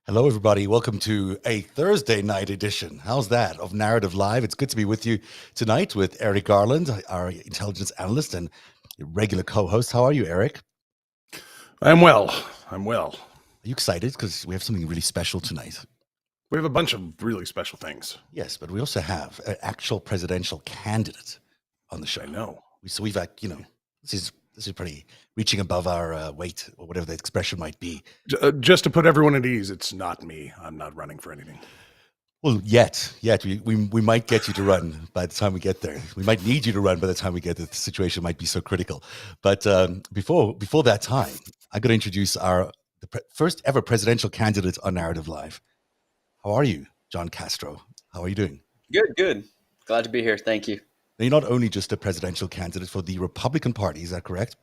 Hello, everybody. Welcome to a Thursday night edition. How's that of Narrative Live? It's good to be with you tonight with Eric Garland, our intelligence analyst and regular co-host. How are you, Eric? I'm well. I'm well. Are you excited? Because we have something really special tonight. We have a bunch of really special things. Yes, but we also have an actual presidential candidate on the show. I know. So we've, this is pretty reaching above our weight, or whatever the expression might be. Just to put everyone at ease, it's not me. I'm not running for anything. Well, yet we might get you to run by the time we get there. We might need you to run by the time we get there. The situation might be so critical. But before that time, I got to introduce the first ever presidential candidate on Narrative Live. How are you, John Castro? How are you doing? Good. Glad to be here. Thank you. Now, you're not only just a presidential candidate for the Republican Party, is that correct?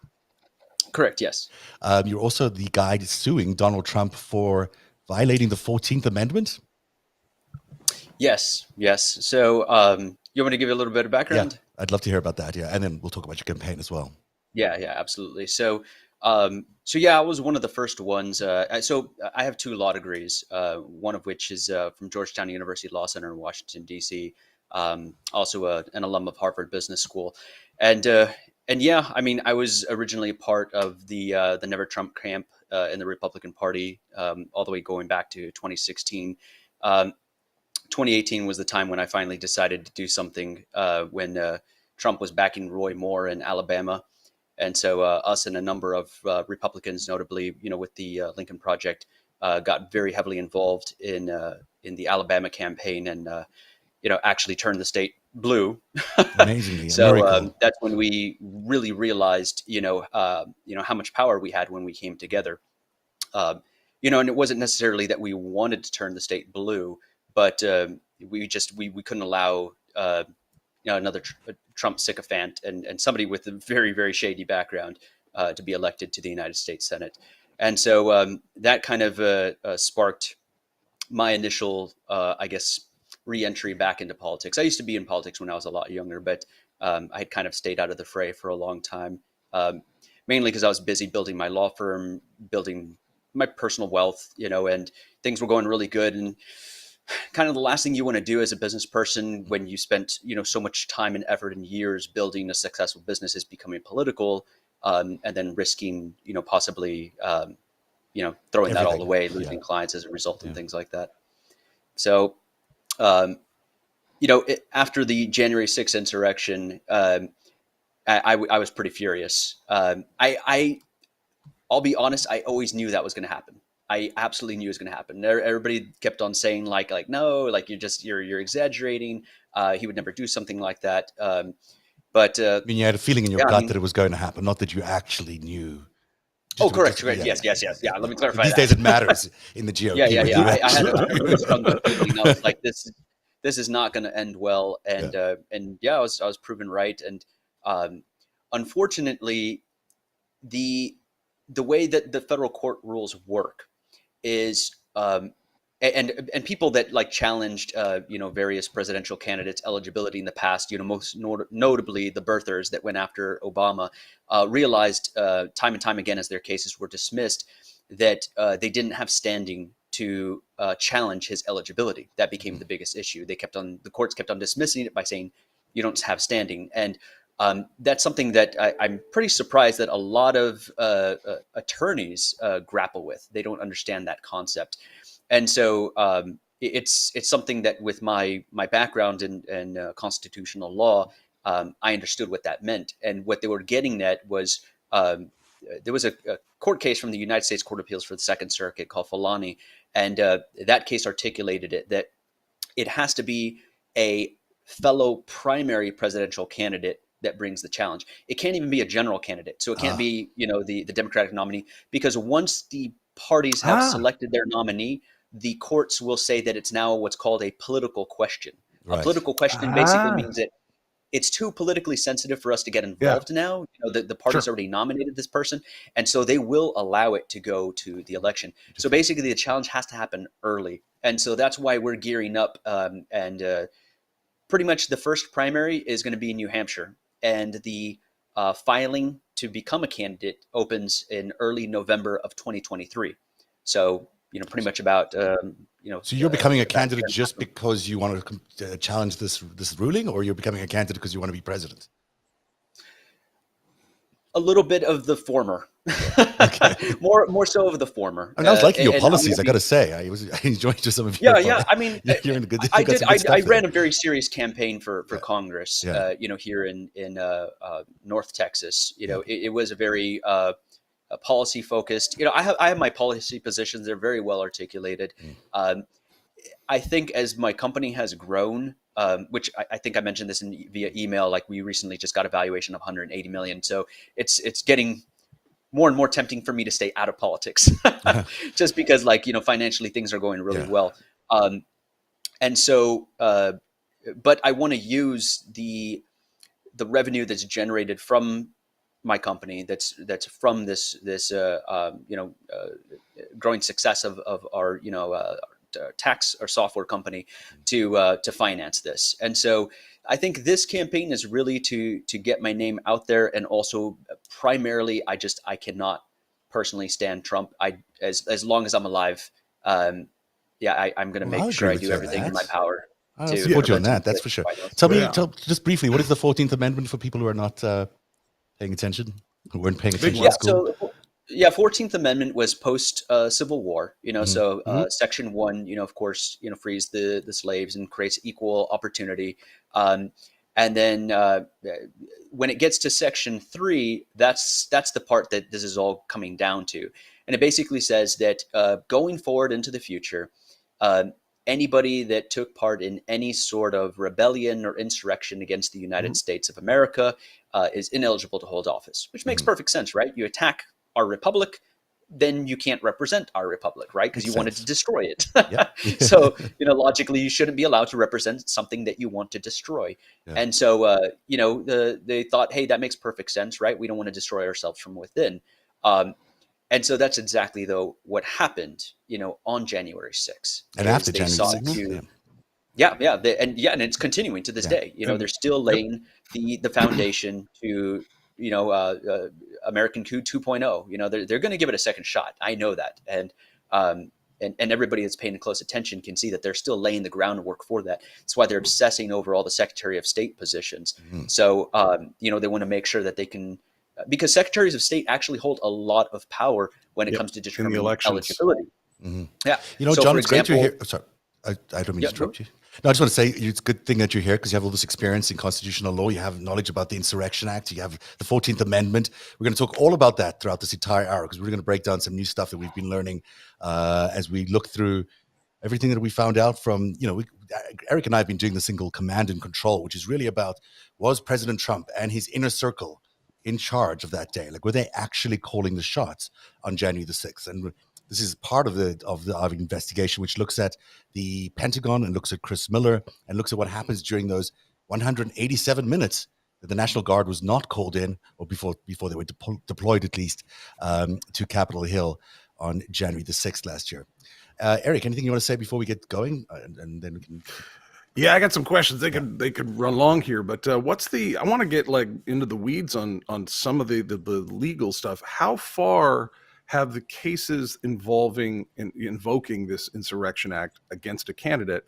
Correct, yes. You're also the guy suing Donald Trump for violating the 14th Amendment? Yes. So you want me to give you a little bit of background? Yeah, I'd love to hear about that, yeah. And then we'll talk about your campaign as well. Yeah, absolutely. So I was one of the first ones. So I have two law degrees, one of which is from Georgetown University Law Center in Washington, D.C., also an alum of Harvard Business School. And yeah, I mean, I was originally part of the Never Trump camp in the Republican Party, all the way going back to 2016. 2018 was the time when I finally decided to do something when Trump was backing Roy Moore in Alabama. And so us and a number of Republicans, notably, with the Lincoln Project, got very heavily involved in the Alabama campaign and, actually turned the state blue. Amazingly. So that's when we really realized, how much power we had when we came together. And it wasn't necessarily that we wanted to turn the state blue, but we couldn't allow another Trump sycophant and somebody with a very, very shady background to be elected to the United States Senate. And so that kind of sparked my initial, re-entry back into politics. I used to be in politics when I was a lot younger, but I had kind of stayed out of the fray for a long time, mainly because I was busy building my law firm, building my personal wealth, and things were going really good. And kind of the last thing you want to do as a business person when you spent, so much time and effort and years building a successful business is becoming political, and then risking, possibly, throwing that all away, losing clients as a result and things like that. So, after the January 6th insurrection, I was pretty furious. I'll be honest, I always knew that was going to happen. I absolutely knew it was going to happen. Everybody kept on saying no, you're exaggerating. He would never do something like that. But I mean, you had a feeling in your gut that it was going to happen, not that you actually knew. Correct. Yes. Yeah. Let me clarify. These days it matters in the GOP. Yeah. I had a really strong feeling. I was like, this is not going to end well. And I was proven right. And unfortunately, the way that the federal court rules work is and people that challenged various presidential candidates' eligibility in the past, most notably the birthers that went after Obama, realized time and time again as their cases were dismissed that they didn't have standing to challenge his eligibility. That became the biggest issue. The courts kept on dismissing it by saying you don't have standing. And that's something that I'm pretty surprised that a lot of attorneys grapple with. They don't understand that concept. And so it's something that with my background in constitutional law, I understood what that meant. And what they were getting at was there was a court case from the United States Court of Appeals for the Second Circuit called Falani. And that case articulated it that it has to be a fellow primary presidential candidate that brings the challenge. It can't even be a general candidate. So it can't be, the Democratic nominee, because once the parties have selected their nominee, the courts will say that it's now what's called a political question. Right. A political question basically means that it's too politically sensitive for us to get involved now. The party's already nominated this person. And so they will allow it to go to the election. So basically the challenge has to happen early. And so that's why we're gearing up. And pretty much the first primary is going to be in New Hampshire. And the filing to become a candidate opens in early November of 2023. So pretty much about So you're becoming a about candidate just because you want to challenge this ruling, or you're becoming a candidate because you want to be president? a little bit of the former. Okay. more so of the former. I mean, I was liking your And I'm policies. gonna I got be- to say, I enjoyed just some of Yeah, your. yeah. I mean, You're in good. I You got did. some good stuff I there. ran a very serious campaign for Congress. Yeah. Here in North Texas. Yeah. It was a very policy focused. I have my policy positions. They're very well articulated. Um, I think as my company has grown, which I think I mentioned this via email, like we recently just got a valuation of 180 million. So it's getting more and more tempting for me to stay out of politics, just because financially things are going really Yeah. well. And so, but I want to use the revenue that's generated from my company, that's from this growing success of our tax or software company to finance this. And so I think this campaign is really to get my name out there, and also primarily I cannot personally stand Trump. As long as I'm alive, I'm going to Well, I'll make sure agree I with do you on everything in my that. power I'll to support you on prevent him that. That's from for sure. getting White House. Tell me, Yeah. just briefly, what is the 14th Amendment for people who are not paying attention, who weren't paying Big attention one. in school? So 14th Amendment was post Civil War. Section 1, of course, frees the slaves and creates equal opportunity. And then when it gets to Section 3, that's the part that this is all coming down to. And it basically says that going forward into the future, anybody that took part in any sort of rebellion or insurrection against the United States of America is ineligible to hold office, which makes perfect sense, right? You attack our republic, then you can't represent our republic, right? Because you wanted to destroy it. Yep. So, logically, you shouldn't be allowed to represent something that you want to destroy. Yeah. And so, they thought, hey, that makes perfect sense, right? We don't want to destroy ourselves from within. And so that's exactly, though, what happened, on January 6th. And after January 6th. And it's continuing to this day. They're still laying the foundation to, American coup 2.0. They're going to give it a second shot. I know that. And everybody that's paying close attention can see that they're still laying the groundwork for that. That's why they're obsessing over all the Secretary of State positions. So, they want to make sure that they can, because secretaries of state actually hold a lot of power when it comes to determining eligibility. Yeah. John, for it's great you're example- here. Oh, sorry, I don't mean to interrupt you. No, I just want to say it's a good thing that you're here because you have all this experience in constitutional law. You have knowledge about the Insurrection Act. You have the 14th Amendment. We're going to talk all about that throughout this entire hour because we're going to break down some new stuff that we've been learning as we look through everything that we found out from, Eric and I have been doing this thing called Command and Control, which is really about, was President Trump and his inner circle in charge of that day? Like, were they actually calling the shots on January the 6th? And this is part of our investigation, which looks at the Pentagon and looks at Chris Miller and looks at what happens during those 187 minutes that the National Guard was not called in, or before they were deployed at least, to Capitol Hill on January the 6th last year. Eric, anything you want to say before we get going? And then we can... Yeah, I got some questions. They could run long here, but I want to get into the weeds on some of the legal stuff. How far have the cases involving invoking this Insurrection Act against a candidate?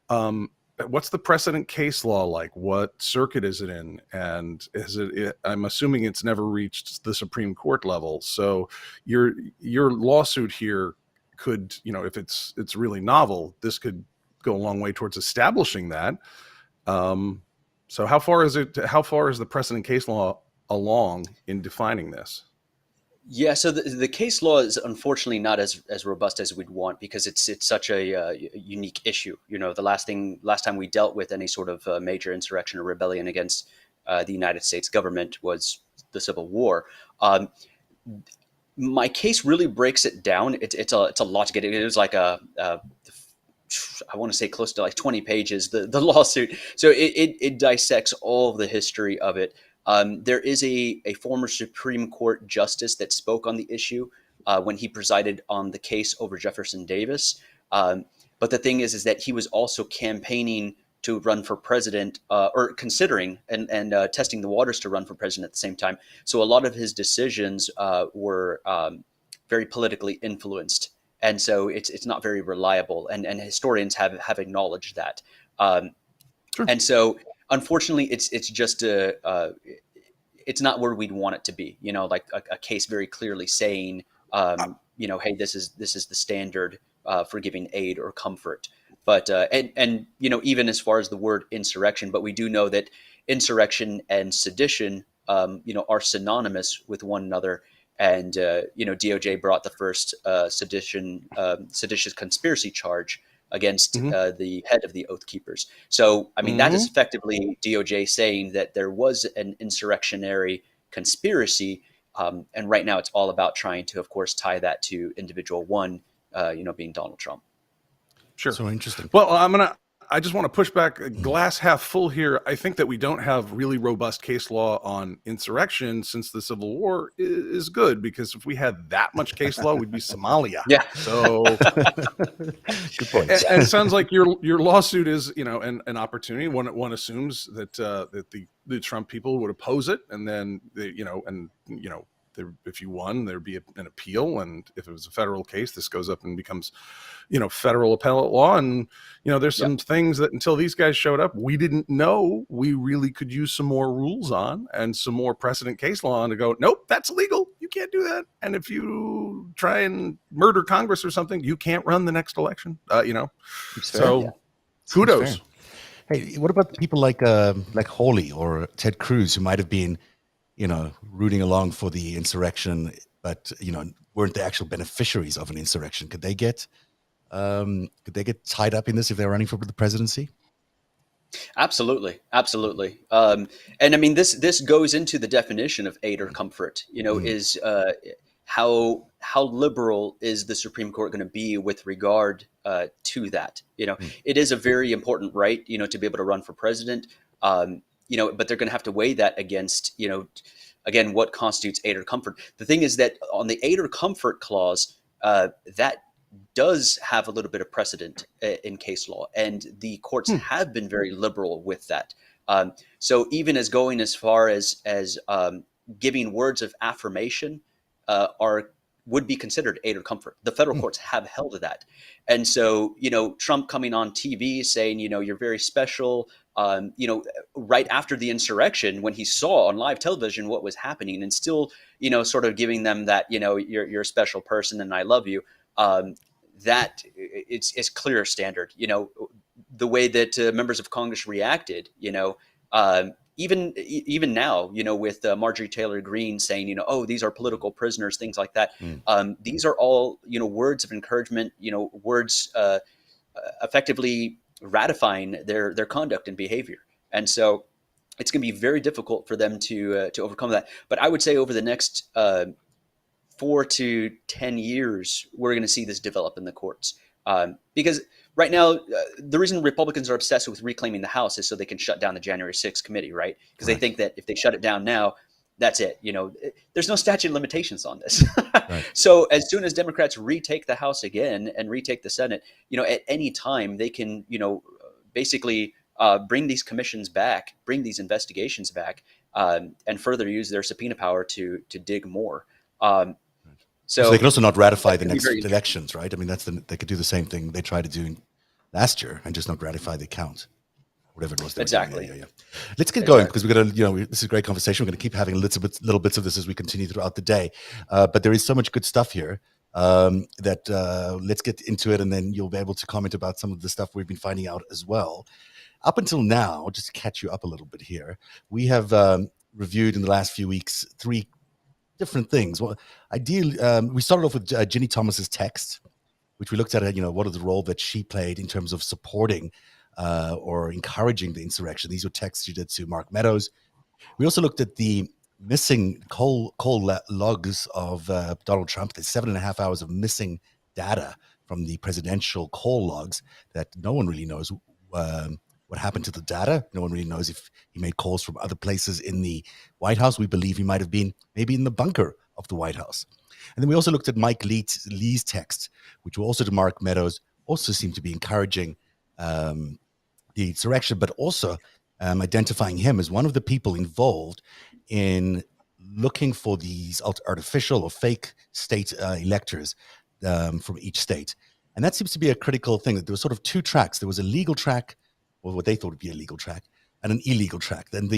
What's the precedent case law like? What circuit is it in? And I'm assuming it's never reached the Supreme Court level. So your lawsuit here could, if it's really novel, this could go a long way towards establishing that. So how far is the precedent case law along in defining this? Yeah, so the case law is unfortunately not as robust as we'd want because it's such a unique issue. The last time we dealt with any sort of major insurrection or rebellion against the United States government was the Civil War. My case really breaks it down. It's a lot to get. It was like I want to say close to like 20 pages, the lawsuit. So it dissects all of the history of it. There is a former Supreme Court justice that spoke on the issue when he presided on the case over Jefferson Davis. But the thing is that he was also campaigning to run for president, or considering and testing the waters to run for president at the same time. So a lot of his decisions were very politically influenced. and so it's not very reliable, and historians have acknowledged that. Sure. And so, unfortunately, it's just it's not where we'd want it to be. Like a case very clearly saying, hey, this is the standard for giving aid or comfort. But and even as far as the word insurrection, but we do know that insurrection and sedition, are synonymous with one another. And DOJ brought the first seditious conspiracy charge against the head of the Oath Keepers. So, I mean, that is effectively DOJ saying that there was an insurrectionary conspiracy. And right now it's all about trying to, of course, tie that to individual one, being Donald Trump. Sure. So interesting. Well, I just want to push back, glass half full here. I think that we don't have really robust case law on insurrection since the Civil War is good, because if we had that much case law, we'd be Somalia. Yeah. So Good point. and it sounds like your lawsuit is, an opportunity. One assumes that the Trump people would oppose it, and then if you won, there'd be an appeal, and if it was a federal case, this goes up and becomes, federal appellate law. And there's some things that until these guys showed up, we didn't know we really could use some more rules on and some more precedent case law on to go, nope, that's illegal. You can't do that. And if you try and murder Congress or something, you can't run the next election. So kudos. Hey, what about people like Hawley or Ted Cruz, who might have been, rooting along for the insurrection, but weren't the actual beneficiaries of an insurrection? Could they get tied up in this if they're running for the presidency? Absolutely. And I mean, this goes into the definition of aid or comfort. Is how liberal is the Supreme Court going to be with regard to that? It is a very important right, to be able to run for president. But they're going to have to weigh that against, again, what constitutes aid or comfort. The thing is that on the aid or comfort clause, that does have a little bit of precedent in case law, and the courts have been very liberal with that. So even as going as far as giving words of affirmation would be considered aid or comfort. The federal courts have held to that. And so, Trump coming on TV saying, you're very special, right after the insurrection, when he saw on live television what was happening, and still, sort of giving them that, you're a special person and I love you. That it's clear standard, the way that members of Congress reacted, even now, with Marjorie Taylor Greene saying, oh, these are political prisoners, things like that. These are all, words of encouragement, words effectively ratifying their conduct and behavior. And so it's going to be very difficult for them to overcome that. But I would say over the next 4 to 10 years, we're going to see this develop in the courts. Because right now, the reason Republicans are obsessed with reclaiming the House is so they can shut down the January 6th committee, right? Because they think that if they shut it down now, that's it. There's no statute of limitations on this. Right. So as soon as Democrats retake the House again and retake the Senate, at any time they can, basically bring these commissions back, bring these investigations back, and further use their subpoena power to dig more. So they can also not ratify the next elections, right? I mean, they could do the same thing they tried to do last year and just not ratify the count, whatever it was. Exactly. Yeah. Let's get going, because we're going to, this is a great conversation. We're going to keep having little bits of this as we continue throughout the day. But there is so much good stuff here that let's get into it, and then you'll be able to comment about some of the stuff we've been finding out as well. Up until now, just to catch you up a little bit here, we have reviewed in the last few weeks 3 different things. Well, ideally, we started off with Ginny Thomas's text, which we looked at, what is the role that she played in terms of supporting or encouraging the insurrection. These were texts she did to Mark Meadows. We also looked at the missing call logs of Donald Trump. There's 7.5 hours of missing data from the presidential call logs that no one really knows what happened to the data. No one really knows if he made calls from other places in the White House. We believe he might have been maybe in the bunker of the White House. And then we also looked at Mike Lee's text, which were also to Mark Meadows, also seemed to be encouraging the insurrection, but also identifying him as one of the people involved in looking for these artificial or fake state electors from each state. And that seems to be a critical thing, that there were sort of two tracks. There was a legal track, or what they thought would be a legal track, and an illegal track. Then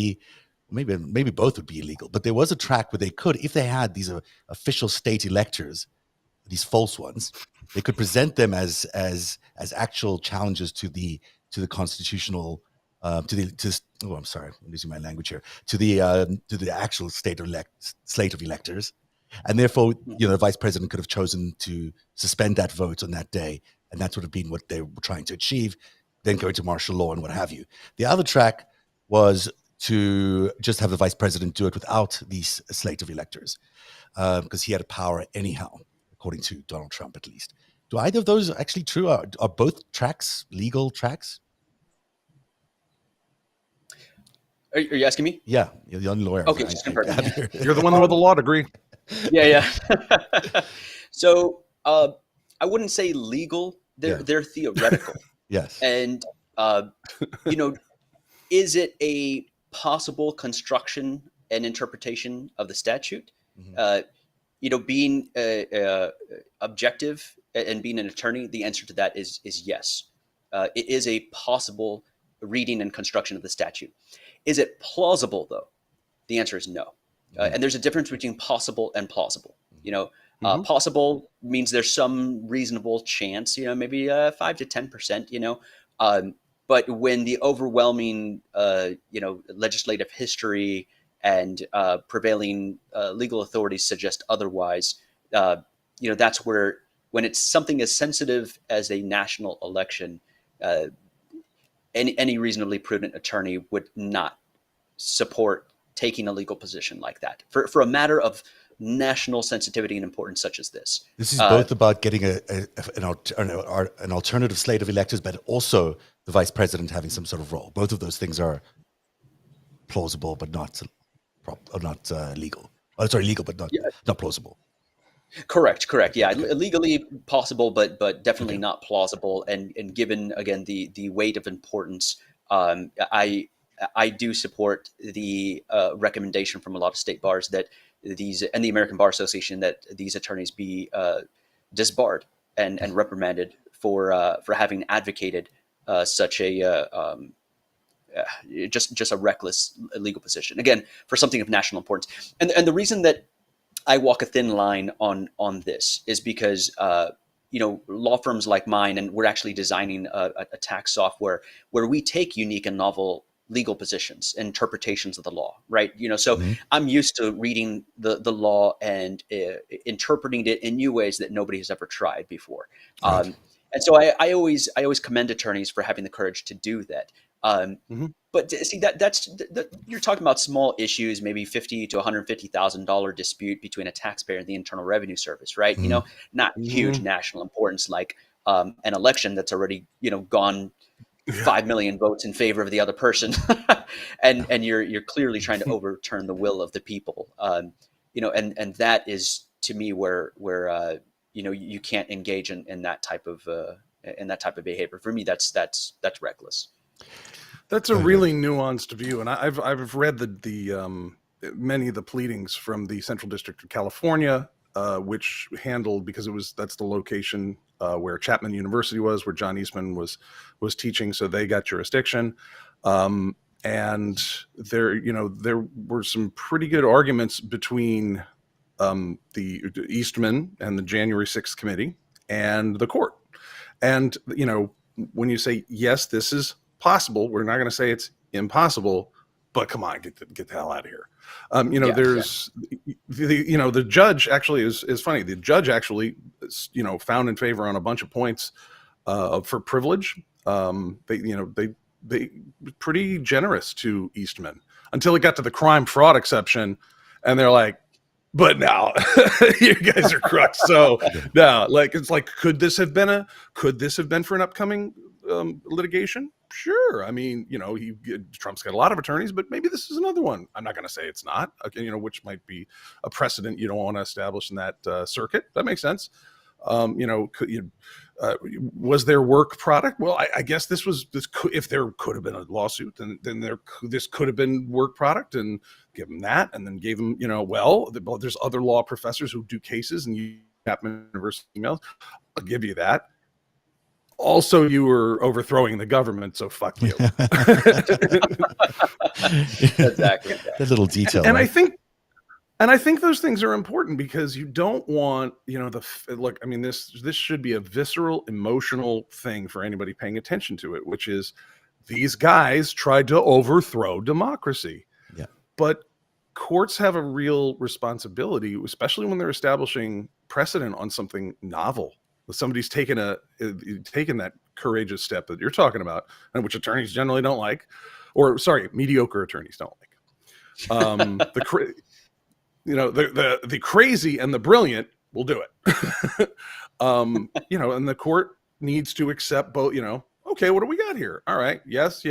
maybe both would be illegal, but there was a track where they could, if they had these official state electors, these false ones, they could present them as actual challenges to the constitutional I'm sorry, I'm losing my language here, to the actual slate of electors. And therefore, the vice president could have chosen to suspend that vote on that day, and that would have been what they were trying to achieve, then go into martial law and what have you. The other track was to just have the vice president do it without these slate of electors, because he had power anyhow, according to Donald Trump at least. Do either of those actually true? Are both tracks legal tracks? Are you asking me? Yeah, you're the only lawyer. Okay, you're the one with the law degree. Yeah. So I wouldn't say legal. They're theoretical. Yes. And is it a possible construction and interpretation of the statute? Mm-hmm. Being objective and being an attorney, the answer to that is yes. It is a possible reading and construction of the statute. Is it plausible, though? The answer is no. And there's a difference between possible and plausible. Mm-hmm. Possible means there's some reasonable chance, maybe 5 to 10%, but when the overwhelming, legislative history and prevailing legal authorities suggest otherwise, that's where, when it's something as sensitive as a national election, any reasonably prudent attorney would not support taking a legal position like that for a matter of national sensitivity and importance such as this. This is both about getting an alternative slate of electors, but also the vice president having some sort of role. Both of those things are plausible, but not legal. Oh, sorry, legal, but not plausible. Correct. Yeah, legally possible, but definitely not plausible. And given again the weight of importance, I do support the recommendation from a lot of state bars that these, and the American Bar Association, that these attorneys be disbarred and reprimanded for having advocated such a just a reckless legal position, again, for something of national importance. And the reason that I walk a thin line on this is because law firms like mine, and we're actually designing a tax software where we take unique and novel legal positions, interpretations of the law, right? So mm-hmm. I'm used to reading the law and interpreting it in new ways that nobody has ever tried before. Right. And so I always commend attorneys for having the courage to do that. Mm-hmm. But see, that's you're talking about small issues, maybe $50,000 to $150,000 dispute between a taxpayer and the Internal Revenue Service, right? Mm-hmm. Not mm-hmm. huge national importance like an election that's already gone 5 million votes in favor of the other person, and you're clearly trying to overturn the will of the people, and that is, to me, where you can't engage in that type of behavior. For me, that's reckless. That's a really nuanced view, and I've read the many of the pleadings from the Central District of California, which handled, because that's the location where Chapman University was, where John Eastman was teaching, so they got jurisdiction. And there were some pretty good arguments between the Eastman and the January 6th committee and the court. And when you say yes, this is possible, we're not going to say it's impossible, but come on, get the hell out of here. The judge actually is funny. The judge actually, found in favor on a bunch of points for privilege. They pretty generous to Eastman until it got to the crime fraud exception, and they're like, but now you guys are crooks. So now, it's like, could this have been for an upcoming litigation? Sure. I mean, Trump's got a lot of attorneys, but maybe this is another one. I'm not going to say it's not, which might be a precedent you don't want to establish in that circuit. That makes sense. Was there work product? Well, I guess if there could have been a lawsuit, then this could have been work product, and give them that, and then gave them, there's other law professors who do cases, and you Chapman University emails. I'll give you that. Also, you were overthrowing the government, so fuck you. Exactly. That little detail. And right? I think those things are important because you don't want, look, I mean, this should be a visceral, emotional thing for anybody paying attention to it, which is these guys tried to overthrow democracy. Yeah. But courts have a real responsibility, especially when they're establishing precedent on something novel. Somebody's taken that courageous step that you're talking about, and which attorneys generally don't like, mediocre attorneys don't like. The crazy and the brilliant will do it. And the court needs to accept both. Okay, what do we got here? All right, yes,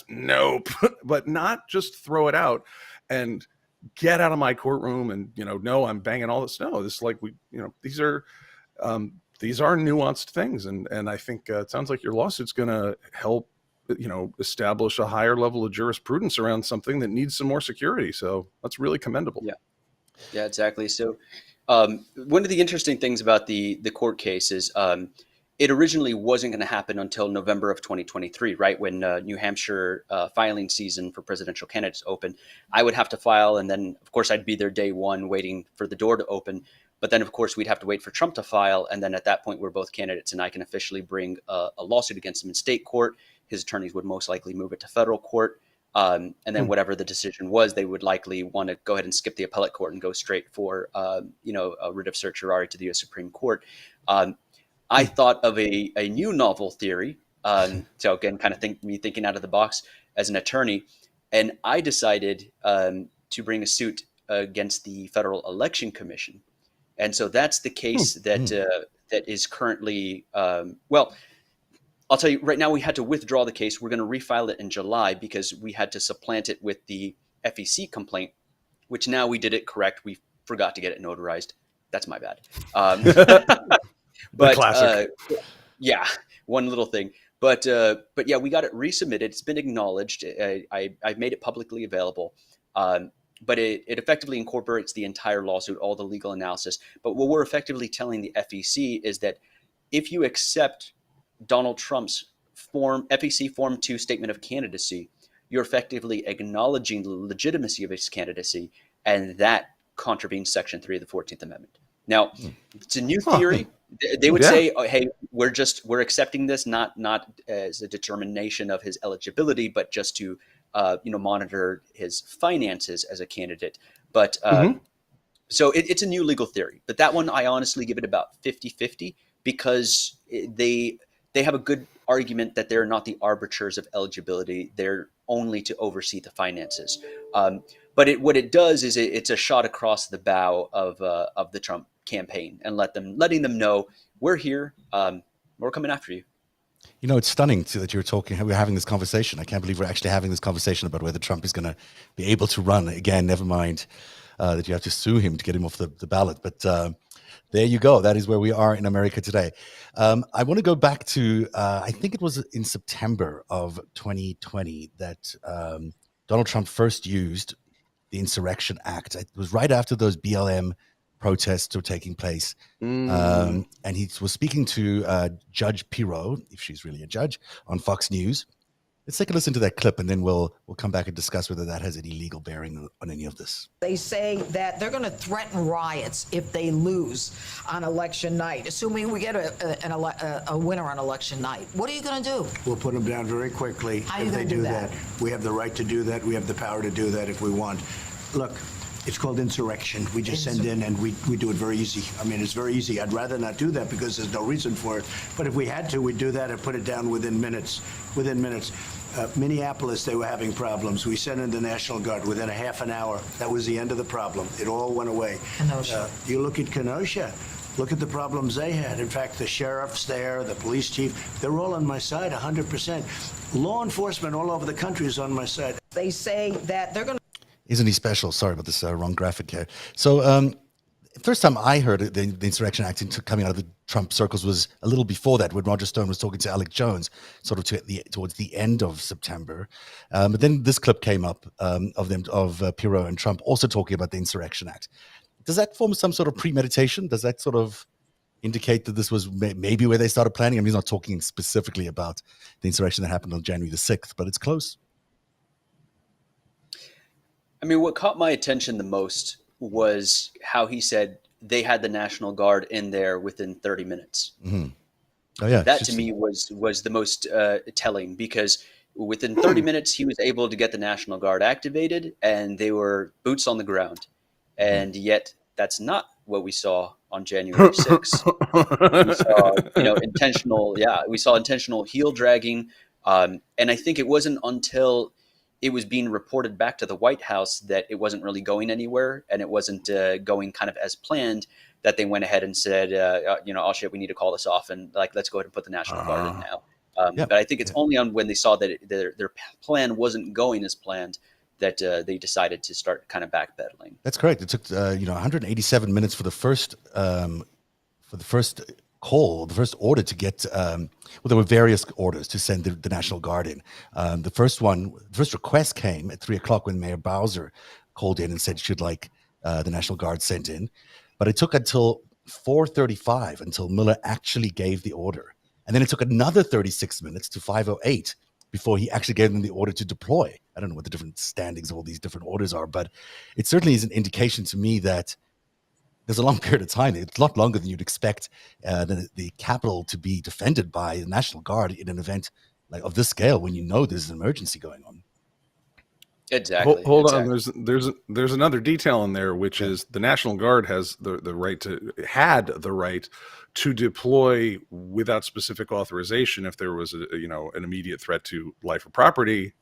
nope, but not just throw it out and get out of my courtroom and no, I'm banging all this. No, this these are nuanced things, and I think it sounds like your lawsuit's going to help establish a higher level of jurisprudence around something that needs some more security. So that's really commendable. Yeah, exactly. So one of the interesting things about the court case is it originally wasn't going to happen until November of 2023, right? When New Hampshire filing season for presidential candidates opened. I would have to file, and then of course I'd be there day one waiting for the door to open. But then, of course, we'd have to wait for Trump to file. And then at that point, we're both candidates, and I can officially bring a lawsuit against him in state court. His attorneys would most likely move it to federal court. And then whatever the decision was, they would likely want to go ahead and skip the appellate court and go straight for, a writ of certiorari to the U.S. Supreme Court. I thought of a new novel theory. So again, kind of thinking out of the box as an attorney. And I decided to bring a suit against the Federal Election Commission. And so that's the case that is currently, I'll tell you right now, we had to withdraw the case. We're going to refile it in July because we had to supplant it with the FEC complaint, which now we did it correct. We forgot to get it notarized. That's my bad. But classic. Yeah, one little thing. But yeah, we got it resubmitted. It's been acknowledged. I've made it publicly available. But it effectively incorporates the entire lawsuit, all the legal analysis. But what we're effectively telling the FEC is that if you accept Donald Trump's FEC Form 2 statement of candidacy, you're effectively acknowledging the legitimacy of his candidacy, and that contravenes Section 3 of the 14th Amendment. Now, it's a new theory. They would say, oh, hey, we're accepting this not as a determination of his eligibility, but just to monitor his finances as a candidate. But so it's a new legal theory. But that one, I honestly give it about 50-50 because they have a good argument that they're not the arbiters of eligibility. They're only to oversee the finances. But what it does is it's a shot across the bow of the Trump campaign and letting them know we're here. We're coming after you. It's stunning that we're having this conversation. I can't believe we're actually having this conversation about whether Trump is going to be able to run again. Never mind that you have to sue him to get him off the ballot. But there you go. That is where we are in America today. I want to go back to, I think it was in September of 2020 that Donald Trump first used the Insurrection Act. It was right after those BLM protests were taking place. And he was speaking to Judge Pirro, if she's really a judge, on Fox News. Let's take a listen to that clip, and then we'll come back and discuss whether that has any legal bearing on any of this. They say that they're going to threaten riots if they lose on election night, assuming we get a winner on election night. What are you going to do? We'll put them down very quickly if they do that. We have the right to do that. We have the power to do that if we want. Look, it's called insurrection. We just send in and we do it very easy. I mean, it's very easy. I'd rather not do that because there's no reason for it. But if we had to, we'd do that and put it down within minutes. Minneapolis, they were having problems. We sent in the National Guard within a half an hour. That was the end of the problem. It all went away. Kenosha. You look at Kenosha. Look at the problems they had. In fact, the sheriffs there, the police chief, they're all on my side 100%. Law enforcement all over the country is on my side. They say that they're going to... Isn't he special? Sorry about this wrong graphic here. So first time I heard the Insurrection Act coming out of the Trump circles was a little before that, when Roger Stone was talking to Alex Jones, sort of towards the end of September. But then this clip came up of Pirro and Trump also talking about the Insurrection Act. does that form some sort of premeditation? Does that sort of indicate that this was maybe where they started planning? I mean, he's not talking specifically about the insurrection that happened on January the 6th, but it's close. I mean, what caught my attention the most was how he said they had the National Guard in there within 30 minutes. Mm-hmm. Oh yeah, that to me was the most telling, because within 30 minutes he was able to get the National Guard activated and they were boots on the ground. And yet that's not what we saw on January 6th. We saw, intentional heel dragging. And I think it wasn't until it was being reported back to the White House that it wasn't really going anywhere and it wasn't going kind of as planned, that they went ahead and said, oh shit, we need to call this off, and let's go ahead and put the National Guard in now. But I think it's only on when they saw that their plan wasn't going as planned that they decided to start kind of backpedaling. That's correct. It took 187 minutes for the first call, the first order to get. There were various orders to send the National Guard in. The first request came at 3:00 when Mayor Bowser called in and said she'd like the National Guard sent in. But it took until 4:35 until Miller actually gave the order. And then it took another 36 minutes to 5:08 before he actually gave them the order to deploy. I don't know what the different standings of all these different orders are, but it certainly is an indication to me that there's a long period of time. It's a lot longer than you'd expect the Capitol to be defended by the National Guard in an event like of this scale when you know there's an emergency going on. Exactly. Hold on. There's another detail in there, which is the National Guard has the right to deploy without specific authorization if there was an immediate threat to life or property.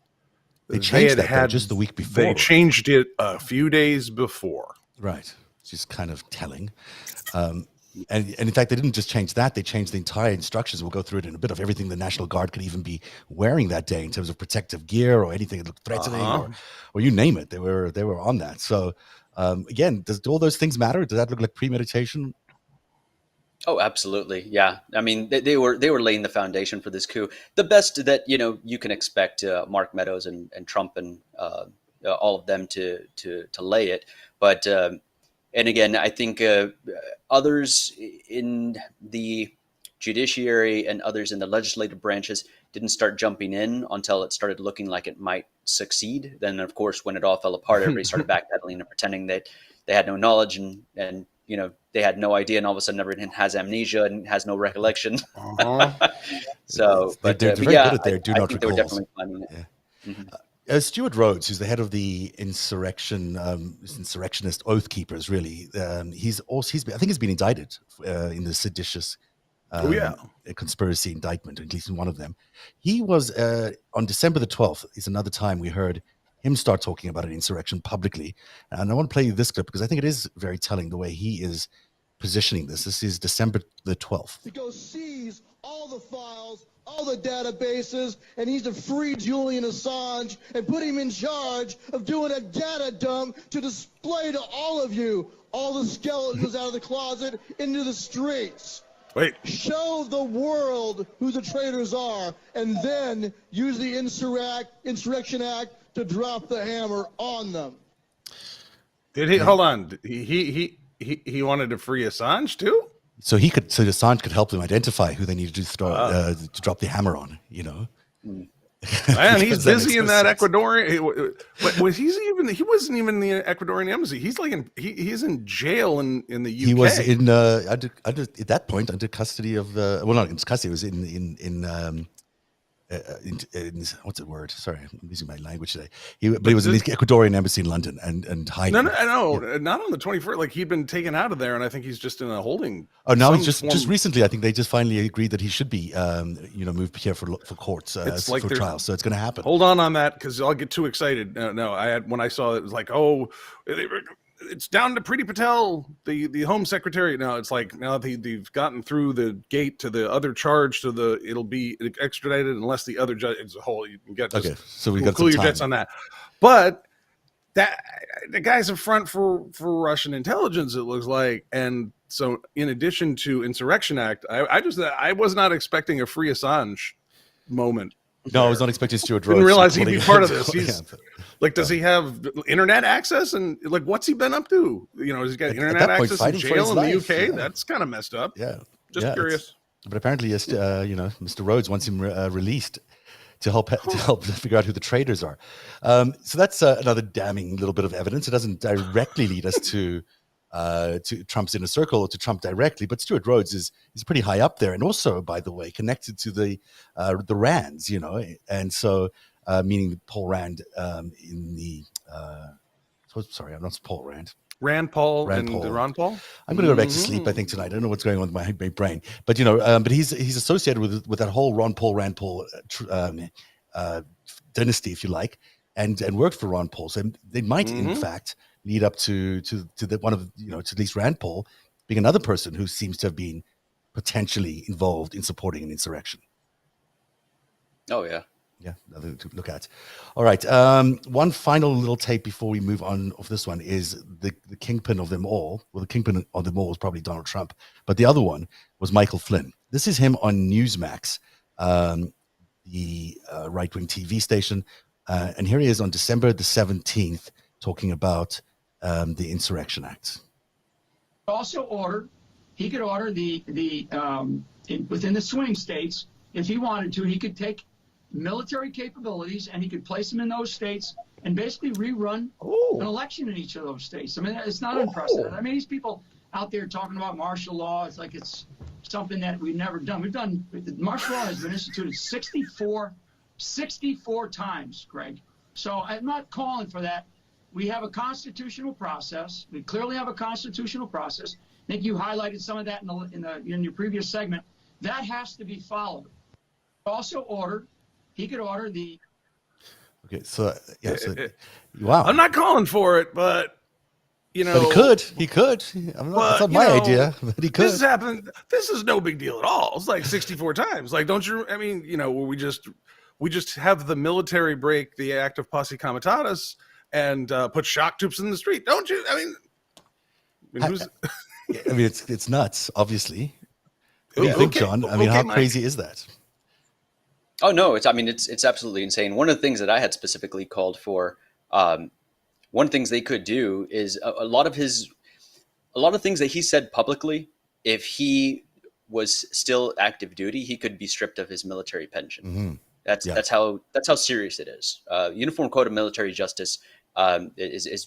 They changed that just the week before. They changed it a few days before. Right. It's just kind of telling. And in fact, they didn't just change that; they changed the entire instructions. We'll go through it in a bit, of everything the National Guard could even be wearing that day in terms of protective gear or anything that looked threatening, or you name it. They were on that. So again, do all those things matter? Does that look like premeditation? Oh, absolutely. Yeah. I mean, they were laying the foundation for this coup. The best that you can expect Mark Meadows and Trump and all of them to lay it, but. And again, I think others in the judiciary and others in the legislative branches didn't start jumping in until it started looking like it might succeed. Then, of course, when it all fell apart, everybody started backpedaling and pretending that they had no knowledge and they had no idea, and all of a sudden everyone has amnesia and has no recollection. So, but they're very good at their do not recalls. They were definitely planning it. Yeah. Mm-hmm. Stuart Rhodes, who's the head of the insurrectionist Oath Keepers, really, I think he's been indicted in the seditious conspiracy indictment, at least in one of them. He was on December the 12th. Is another time we heard him start talking about an insurrection publicly, and I want to play you this clip because I think it is very telling the way he is positioning this. This is December the 12th. To go seize all the files, all the databases, and he's to free Julian Assange and put him in charge of doing a data dump to display to all of you all the skeletons out of the closet into the streets. Wait. Show the world who the traitors are, and then use the Insurrection Act to drop the hammer on them. Did he? Hold on. He wanted to free Assange too? So Assange could help them identify who they needed to drop the hammer on, Man, he's busy in that Ecuadorian. He wasn't even in the Ecuadorian embassy. He's he's in jail in the UK. He was in under at that point under custody of not in custody. It was in what's the word? Sorry, I'm losing my language today. But he was in the Ecuadorian embassy in London and hiding. No, not on the 21st. Like, he'd been taken out of there, and I think he's just in a holding. Oh, now he's just recently. I think they just finally agreed that he should be, moved here for courts for trial. So it's going to happen. Hold on that, because I'll get too excited. No, when I saw it, it was like, it's down to Priti Patel, the Home Secretary. Now it's like, now they've gotten through the gate to the other charge it'll be extradited unless the other judge. It's a whole. You get okay. So we got cool your jets on that, but that the guy's a front for Russian intelligence. It looks like, and so in addition to Insurrection Act, I was not expecting a free Assange moment No, I was not expecting Stuart Rhodes. Didn't realize he'd be recording- part of this. He's Yeah. like, does he have internet access? And like, what's he been up to? You know, has he got At internet that point, access in fighting for jail his in the life, UK? yeah. That's kind of messed up. Yeah. Just Yeah, curious. But apparently, yes, Mr. Rhodes wants him released to help figure out who the traitors are. So that's another damning little bit of evidence. It doesn't directly lead us to Trump's inner circle or to Trump directly, but Stuart Rhodes is pretty high up there, and also, by the way, connected to the Rands, and so meaning Paul Rand in the. Sorry, I'm not Paul Rand. Rand Paul Rand and Paul. Ron Paul. I'm going to go back to sleep, I think, tonight. I don't know what's going on with my brain, but but he's associated with that whole Rand Paul dynasty, if you like, and worked for Ron Paul. So they might, in fact, lead up to one of to at least Rand Paul being another person who seems to have been potentially involved in supporting an insurrection. Oh yeah. Yeah, nothing to look at. All right. One final little tape before we move on of this one is the kingpin of them all. Well, the kingpin of them all was probably Donald Trump, but the other one was Michael Flynn. This is him on Newsmax, the right-wing TV station. And here he is on December the 17th talking about the Insurrection Act. Also ordered, he could order within the swing states, if he wanted to, he could take military capabilities and he could place them in those states and basically rerun an election in each of those states. I mean, it's not unprecedented. I mean, these people out there talking about martial law, it's like it's something that we've never done. Martial law has been instituted 64 times, Greg. So I'm not calling for that. We have a constitutional process. We clearly have a constitutional process. I think you highlighted some of that in your previous segment. That has to be followed. Also ordered, he could order the. Okay, so yeah, wow. I'm not calling for it, but but he could. I'm not, that's not my idea, but he could. This has happened. This is no big deal at all. It's like 64 times. Like, don't you? I mean, we just have the military break the act of posse comitatus and put shock troops in the street. Don't you? I mean, it's nuts. Obviously, what do you Okay, think, John? I mean, how Mike. crazy is that? Oh no, it's absolutely insane. One of the things that I had specifically called for, one of the things they could do is a lot of things that he said publicly. If he was still active duty, he could be stripped of his military pension. Mm-hmm. That's how serious it is. Uniform Code of Military Justice is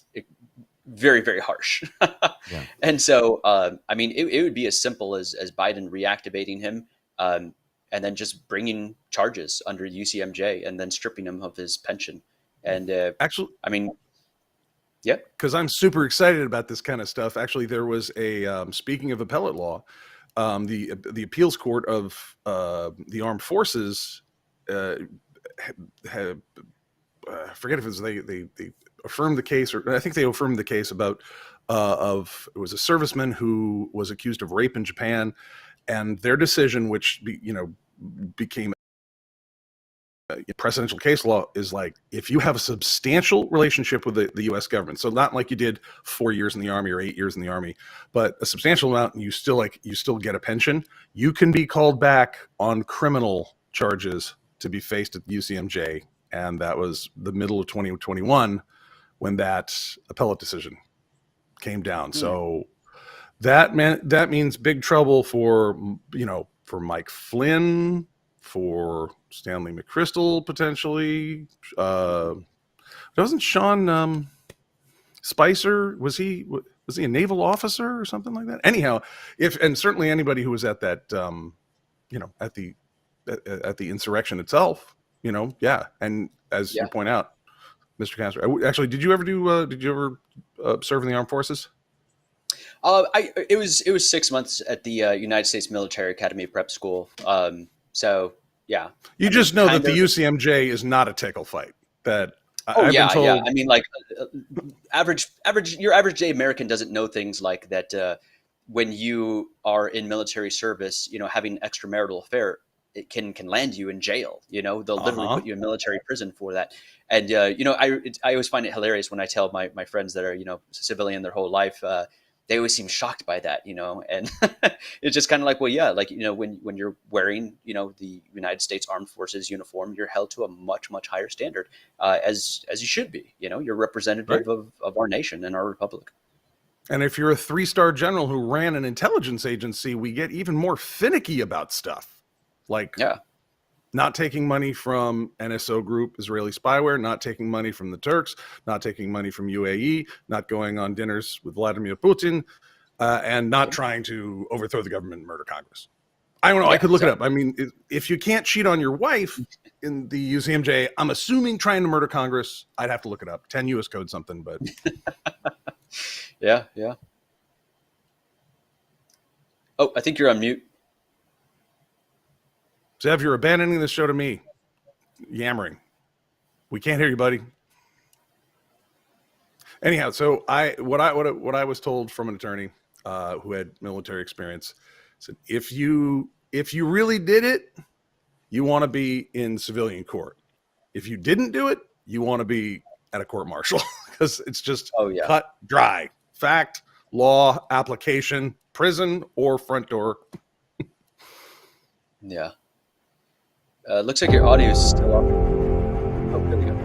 very, very harsh. Yeah. And so, I mean, it would be as simple as Biden reactivating him. And then just bringing charges under UCMJ and then stripping him of his pension. And actually, I mean, yeah, because I'm super excited about this kind of stuff. Actually, there was a speaking of appellate law, the appeals court of the armed forces had forget if it was they affirmed the case, or I think they affirmed the case about it was a serviceman who was accused of rape in Japan. And their decision, which became presidential case law, is like, if you have a substantial relationship with the U.S. government, so not like you did 4 years in the Army or 8 years in the Army, but a substantial amount, and you still get a pension, you can be called back on criminal charges to be faced at the UCMJ. And that was the middle of 2021 when that appellate decision came down. So that means big trouble for Mike Flynn, for Stanley McChrystal potentially. Doesn't Sean Spicer, was he a naval officer or something like that? Anyhow, and certainly anybody who was at that at the insurrection itself, yeah. And as you point out, Mr. Castor, actually, did you ever serve in the armed forces? It was 6 months at the United States Military Academy Prep School. So yeah, you just know that the UCMJ is not a tickle fight. That I've been told. I mean, like your average day American doesn't know things like that. When you are in military service, having an extramarital affair, it can land you in jail. They'll literally put you in military prison for that. And I always find it hilarious when I tell my friends that are civilian their whole life. they always seem shocked by that, and it's just kind of like, well, yeah, like, when you're wearing, the United States Armed Forces uniform, you're held to a much, much higher standard, as you should be. You're representative of our nation and our republic. And if you're a 3-star general who ran an intelligence agency, we get even more finicky about stuff, like not taking money from NSO Group, Israeli spyware, not taking money from the Turks, not taking money from UAE, not going on dinners with Vladimir Putin, and not trying to overthrow the government and murder Congress. I don't know. I could look it up. I mean, if you can't cheat on your wife in the UCMJ, I'm assuming trying to murder Congress, I'd have to look it up. 10 U.S. code something, but... Yeah. Oh, I think you're on mute. Zev, you're abandoning this show to me. Yammering. We can't hear you, buddy. Anyhow, so what I was told from an attorney who had military experience said, if you really did it, you want to be in civilian court. If you didn't do it, you want to be at a court martial, because it's just cut dry. Fact, law, application, prison, or front door. Yeah. Looks like your audio is still up. Oh, there we go.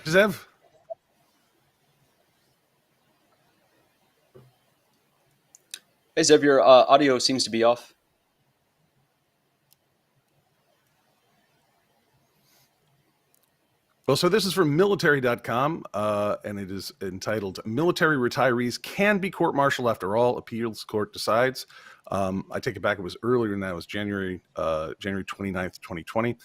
Zev? Hey, Zev, your audio seems to be off. Well, so this is from military.com, and it is entitled "Military Retirees Can Be Court-Martialed After All, Appeals Court Decides." I take it back, it was earlier than that. It was January 29th, 2020.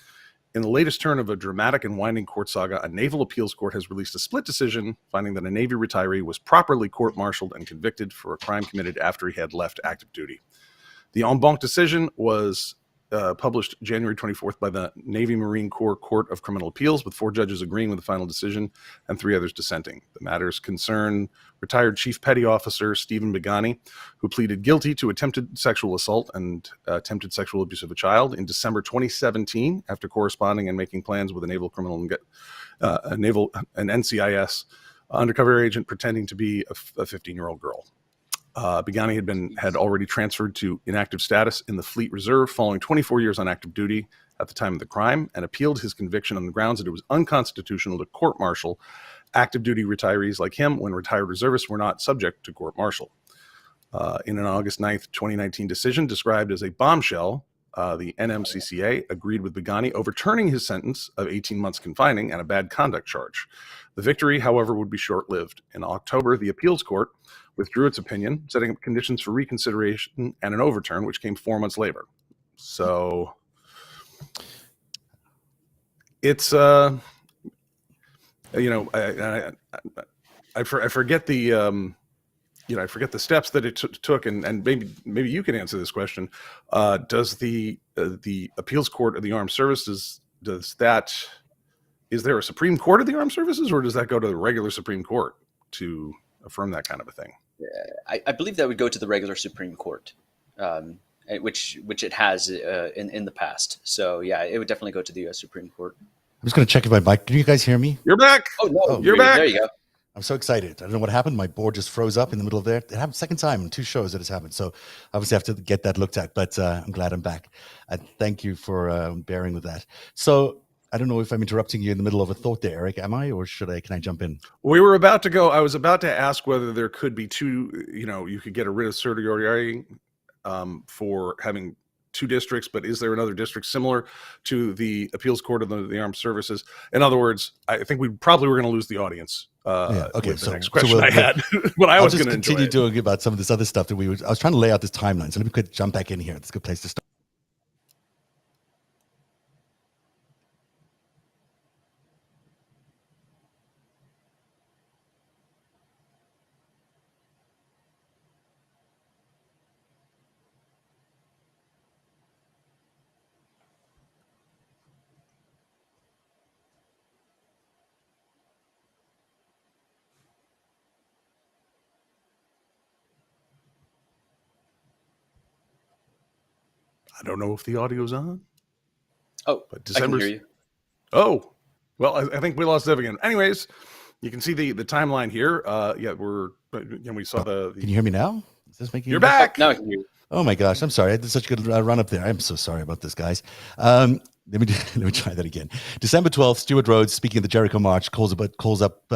In the latest turn of a dramatic and winding court saga, a naval appeals court has released a split decision finding that a Navy retiree was properly court-martialed and convicted for a crime committed after he had left active duty. The en banc decision was published January 24th by the Navy Marine Corps Court of Criminal Appeals, with 4 judges agreeing with the final decision and 3 others dissenting. The matters concern retired Chief Petty Officer Stephen Begani, who pleaded guilty to attempted sexual assault and attempted sexual abuse of a child in December 2017 after corresponding and making plans with a naval criminal an NCIS undercover agent pretending to be a 15-year-old girl. Begani had already transferred to inactive status in the Fleet Reserve following 24 years on active duty at the time of the crime, and appealed his conviction on the grounds that it was unconstitutional to court-martial active duty retirees like him when retired reservists were not subject to court-martial. In an August 9th, 2019 decision described as a bombshell, the NMCCA agreed with Begani, overturning his sentence of 18 months confining and a bad conduct charge. The victory, however, would be short-lived. In October, the appeals court withdrew its opinion, setting up conditions for reconsideration and an overturn, which came 4 months later. So it's, I forget the, I forget the steps that it took, and maybe you can answer this question. Does the appeals court of the armed services, is there a Supreme Court of the armed services, or does that go to the regular Supreme Court to affirm that kind of a thing? I believe that would go to the regular Supreme Court, which it has in the past. So yeah, it would definitely go to the U.S. Supreme Court. I'm just going to check if my mic. Can you guys hear me? You're back. Oh no, you're back. There you go. I'm so excited. I don't know what happened. My board just froze up in the middle of there. It happened second time in 2 shows that has happened. So obviously I have to get that looked at, but I'm glad I'm back. Thank you for bearing with that. So I don't know if I'm interrupting you in the middle of a thought there, Eric. Am I, or can I jump in? We were about to go. I was about to ask whether there could be two, you could get a writ of certiorari for having two districts, but is there another district similar to the appeals court of the armed services? In other words, I think we probably were going to lose the audience. Okay, with the next question I had, but I I'll was just going to continue doing about some of this other stuff that I was trying to lay out this timeline. So let me jump back in here. It's a good place to start. I don't know if the audio's on. Oh, But I can hear you. Oh, well, I think we lost Dev again. Anyways, you can see the timeline here. We saw the. Can you hear me now? Is this making You're back. Now I can hear you. Oh my gosh, I'm sorry. I did such a good run up there. I'm so sorry about this, guys. Let me try that again. December 12th, Stuart Rhodes, speaking of the Jericho March, calls up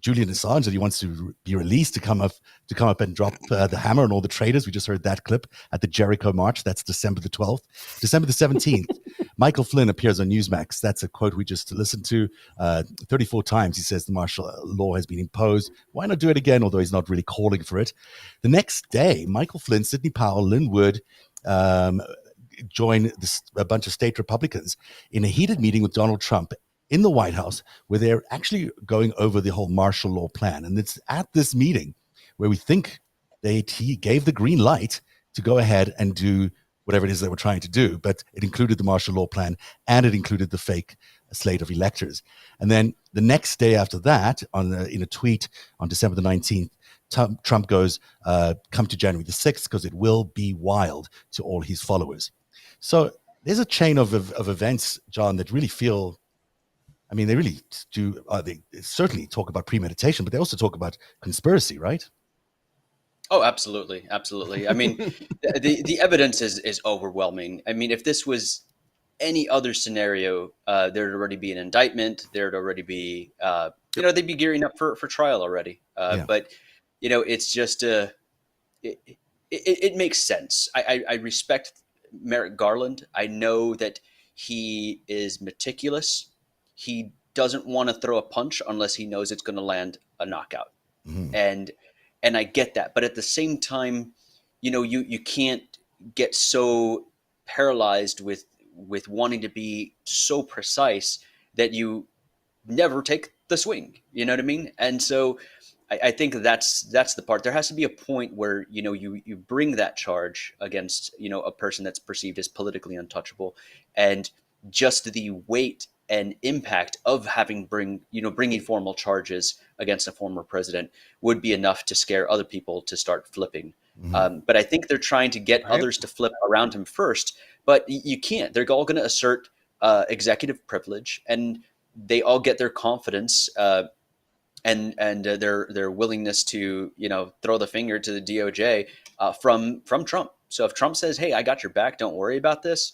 Julian Assange that he wants to be released to come up and drop the hammer on all the traitors. We just heard that clip at the Jericho March. That's December the 12th. December the 17th, Michael Flynn appears on Newsmax. That's a quote we just listened to 34 times. He says the martial law has been imposed. Why not do it again? Although he's not really calling for it. The next day, Michael Flynn, Sidney Powell, Lynn Wood, join a bunch of state Republicans in a heated meeting with Donald Trump in the White House, where they're actually going over the whole martial law plan. And it's at this meeting where we think he gave the green light to go ahead and do whatever it is they were trying to do. But it included the martial law plan, and it included the fake slate of electors. And then the next day after that, in a tweet on December the 19th, Trump goes, come to January the 6th, because it will be wild, to all his followers. So there's a chain of events, John, that really feel... I mean, they really do. They certainly talk about premeditation, but they also talk about conspiracy, right? Oh, absolutely, absolutely. I mean, the evidence is overwhelming. I mean, if this was any other scenario, there'd already be an indictment. There'd already be, they'd be gearing up for trial already. But it's just it makes sense. I respect Merrick Garland. I know that he is meticulous. He doesn't want to throw a punch unless he knows it's going to land a knockout. Mm-hmm. And I get that. But at the same time, you can't get so paralyzed with wanting to be so precise that you never take the swing. You know what I mean? And so I think that's the part. There has to be a point where, you bring that charge against, a person that's perceived as politically untouchable, and just the weight and impact of bringing formal charges against a former president would be enough to scare other people to start flipping. Mm-hmm. But I think they're trying to get others to flip around him first, but you can't. They're all going to assert executive privilege, and they all get their confidence and their willingness to throw the finger to the DOJ from Trump. So if Trump says, "Hey, I got your back. Don't worry about this.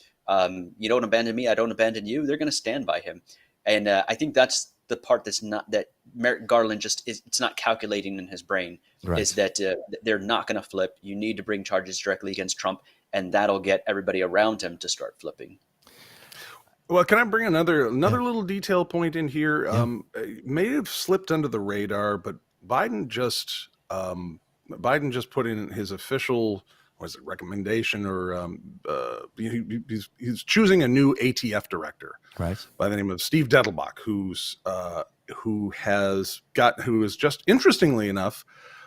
You don't abandon me, I don't abandon you," they're going to stand by him. And I think that's the part that Merrick Garland it's not calculating in his brain, right. Is that they're not going to flip. You need to bring charges directly against Trump, and that'll get everybody around him to start flipping. Well, can I bring another little detail point in here? Yeah. It may have slipped under the radar, but Biden just put in his official recommendation, or he's choosing a new ATF director, right, by the name of Steve Dettelbach, who has just, interestingly enough,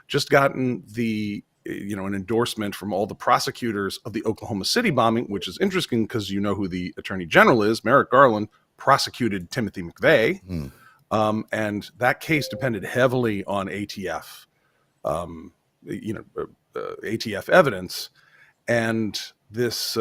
just gotten an endorsement from all the prosecutors of the Oklahoma City bombing, which is interesting because who the Attorney General is. Merrick Garland prosecuted Timothy McVeigh, and that case depended heavily on ATF. ATF evidence, and this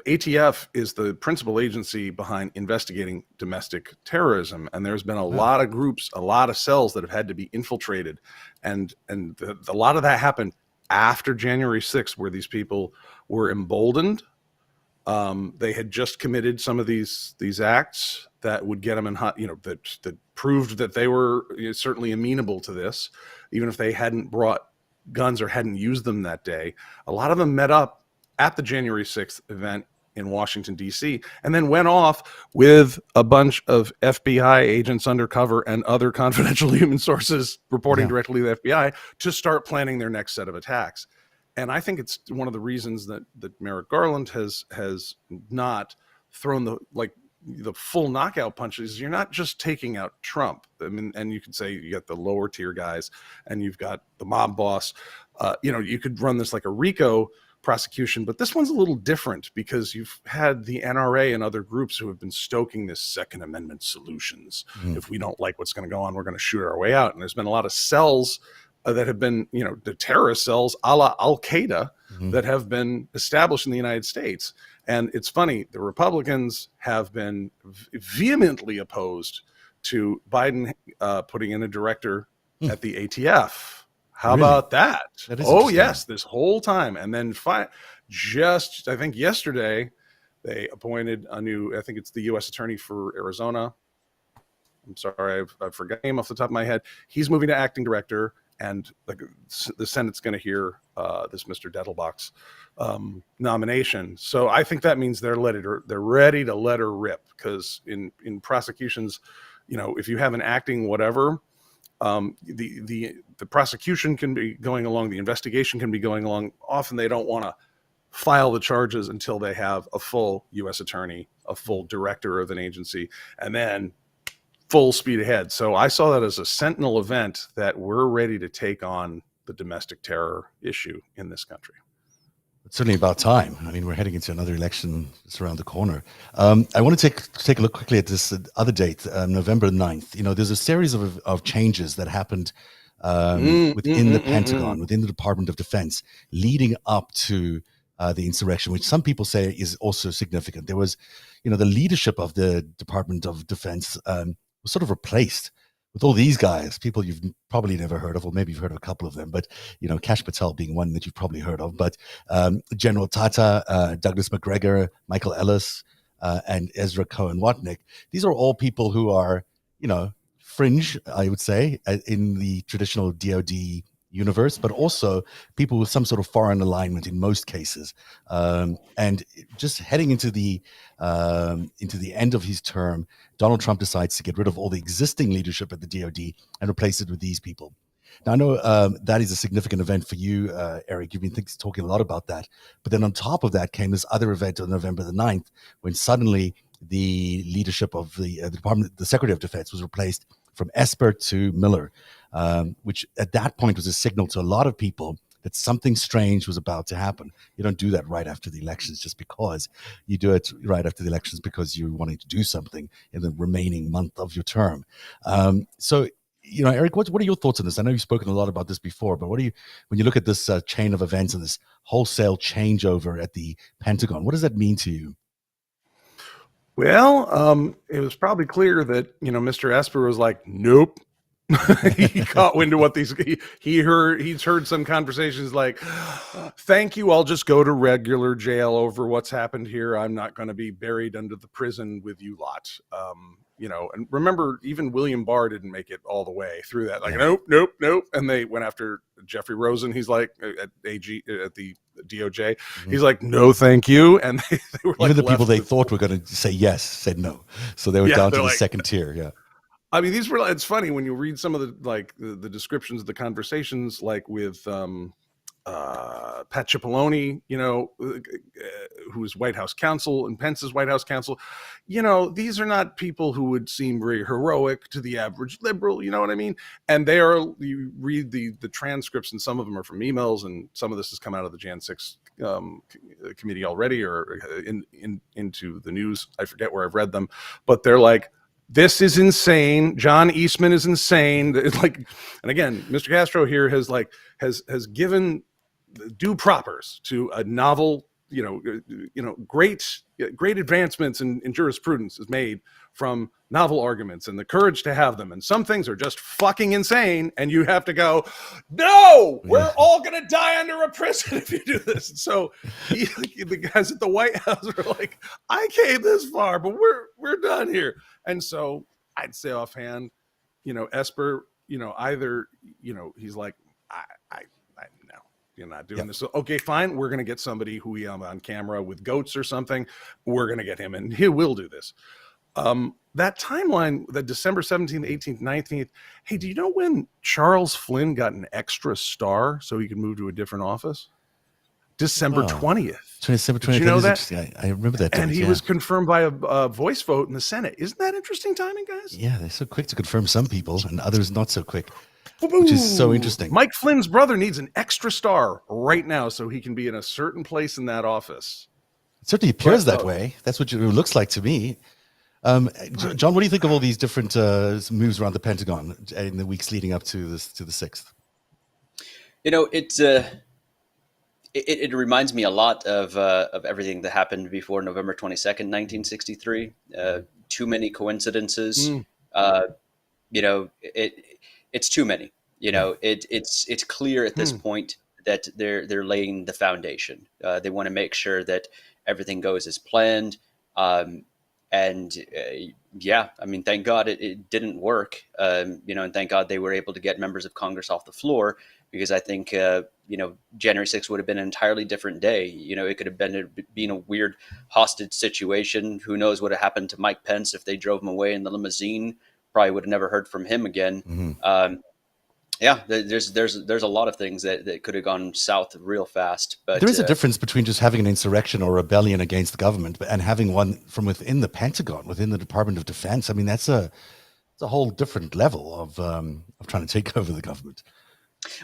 ATF is the principal agency behind investigating domestic terrorism, and there's been a lot of groups, a lot of cells that have had to be infiltrated, and a lot of that happened after January 6th, where these people were emboldened They had just committed some of these acts that would get them in hot, that proved that they were certainly amenable to this, even if they hadn't brought guns or hadn't used them that day. A lot of them met up at the January 6th event in Washington, D.C., and then went off with a bunch of FBI agents undercover and other confidential human sources reporting directly to the FBI to start planning their next set of attacks. And I think it's one of the reasons that Merrick Garland has not thrown the full knockout punches. You're not just taking out Trump. I mean, and you could say you got the lower tier guys and you've got the mob boss. You could run this like a RICO prosecution, but this one's a little different because you've had the NRA and other groups who have been stoking this Second Amendment solutions. If we don't like what's going to go on, we're going to shoot our way out. And there's been a lot of cells that have been, the terrorist cells a la Al-Qaeda that have been established in the United States. And it's funny, the Republicans have been vehemently opposed to Biden putting in a director at the ATF. How about that? Oh, yes, this whole time. And then I think yesterday, they appointed a new, I think it's the U.S. Attorney for Arizona. I'm sorry, I forgot the name off the top of my head. He's moving to acting director, and the Senate's going to hear this Mr. Dettelbach's nomination. So I think that means they're ready to let her rip, because in prosecutions, if you have an acting whatever, the prosecution can be going along, the investigation can be going along. Often they don't want to file the charges until they have a full U.S. attorney, a full director of an agency, and then full speed ahead. So I saw that as a sentinel event that we're ready to take on the domestic terror issue in this country. It's certainly about time. I mean, we're heading into another election that's around the corner. I want to take a look quickly at this other date, November 9th. There's a series of changes that happened within the Pentagon, within the Department of Defense, leading up to the insurrection, which some people say is also significant. There was, the leadership of the Department of Defense was sort of replaced with all these guys, people you've probably never heard of, or maybe you've heard of a couple of them, but, Kash Patel being one that you've probably heard of, but General Tata, Douglas McGregor, Michael Ellis, and Ezra Cohen Watnick. These are all people who are, fringe, I would say, in the traditional DoD universe, but also people with some sort of foreign alignment in most cases. And just heading into the end of his term, Donald Trump decides to get rid of all the existing leadership at the DoD and replace it with these people. Now, I know that is a significant event for you, Eric. You've been talking a lot about that. But then on top of that came this other event on November the 9th, when suddenly the leadership of the Department, the Secretary of Defense, was replaced from Esper to Miller, which at that point was a signal to a lot of people that something strange was about to happen. You don't do that right after the elections just because. You do it right after the elections because you're wanting to do something in the remaining month of your term. So, Eric, what are your thoughts on this? I know you've spoken a lot about this before, but when you look at this chain of events and this wholesale changeover at the Pentagon, what does that mean to you? Well, it was probably clear that, Mr. Esper was like, nope. He caught wind of what he's heard some conversations like, thank you, I'll just go to regular jail over what's happened here. I'm not going to be buried under the prison with you lot. And remember, even William Barr didn't make it all the way through that. Like, nope. And they went after Jeffrey Rosen. He's like, at the DOJ. He's like, no, thank you. And they were like, even the people they thought were going to say yes said no. So they were down to the second tier. Yeah. I mean, it's funny when you read some of the descriptions of the conversations, like with Pat Cipollone, who's White House counsel and Pence's White House counsel. These are not people who would seem very heroic to the average liberal. You know what I mean? And you read the transcripts, and some of them are from emails, and some of this has come out of the Jan 6 committee already, or into the news. I forget where I've read them, but they're like, this is insane. John Eastman is insane. It's like, and again, Mr. Castro here has given due propers to a novel great advancements in jurisprudence is made from novel arguments and the courage to have them. And some things are just fucking insane, and you have to go, no, we're all going to die under a prison if you do this. And so the guys at the White House are like, I came this far, but we're done here. And so I'd say offhand, Esper, either, he's like, no, you're not doing this. So, okay, fine. We're going to get somebody who we have on camera with goats or something. We're going to get him, and he will do this. That timeline, the December 17th, 18th, 19th. Hey, do you know when Charles Flynn got an extra star so he could move to a different office? December 20th. December 20th. Did you know that? I remember that. And he was confirmed by a voice vote in the Senate. Isn't that interesting timing, guys? Yeah, they're so quick to confirm some people and others not so quick, which is so interesting. Mike Flynn's brother needs an extra star right now so he can be in a certain place in that office. It certainly appears that way. That's what it looks like to me. John, what do you think of all these different moves around the Pentagon in the weeks leading up to the 6th? It reminds me a lot of everything that happened before November 22nd, 1963. Too many coincidences. It's too many. It's clear at this point that they're laying the foundation. They want to make sure that everything goes as planned. Thank God it didn't work. And thank God they were able to get members of Congress off the floor, because I think, January 6th would have been an entirely different day. It could have been a weird hostage situation. Who knows what had happened to Mike Pence if they drove him away in the limousine? Probably would have never heard from him again. Mm-hmm. There's a lot of things that could have gone south real fast. But there is a difference between just having an insurrection or rebellion against the government and having one from within the Pentagon, within the Department of Defense. I mean, that's a whole different level of trying to take over the government.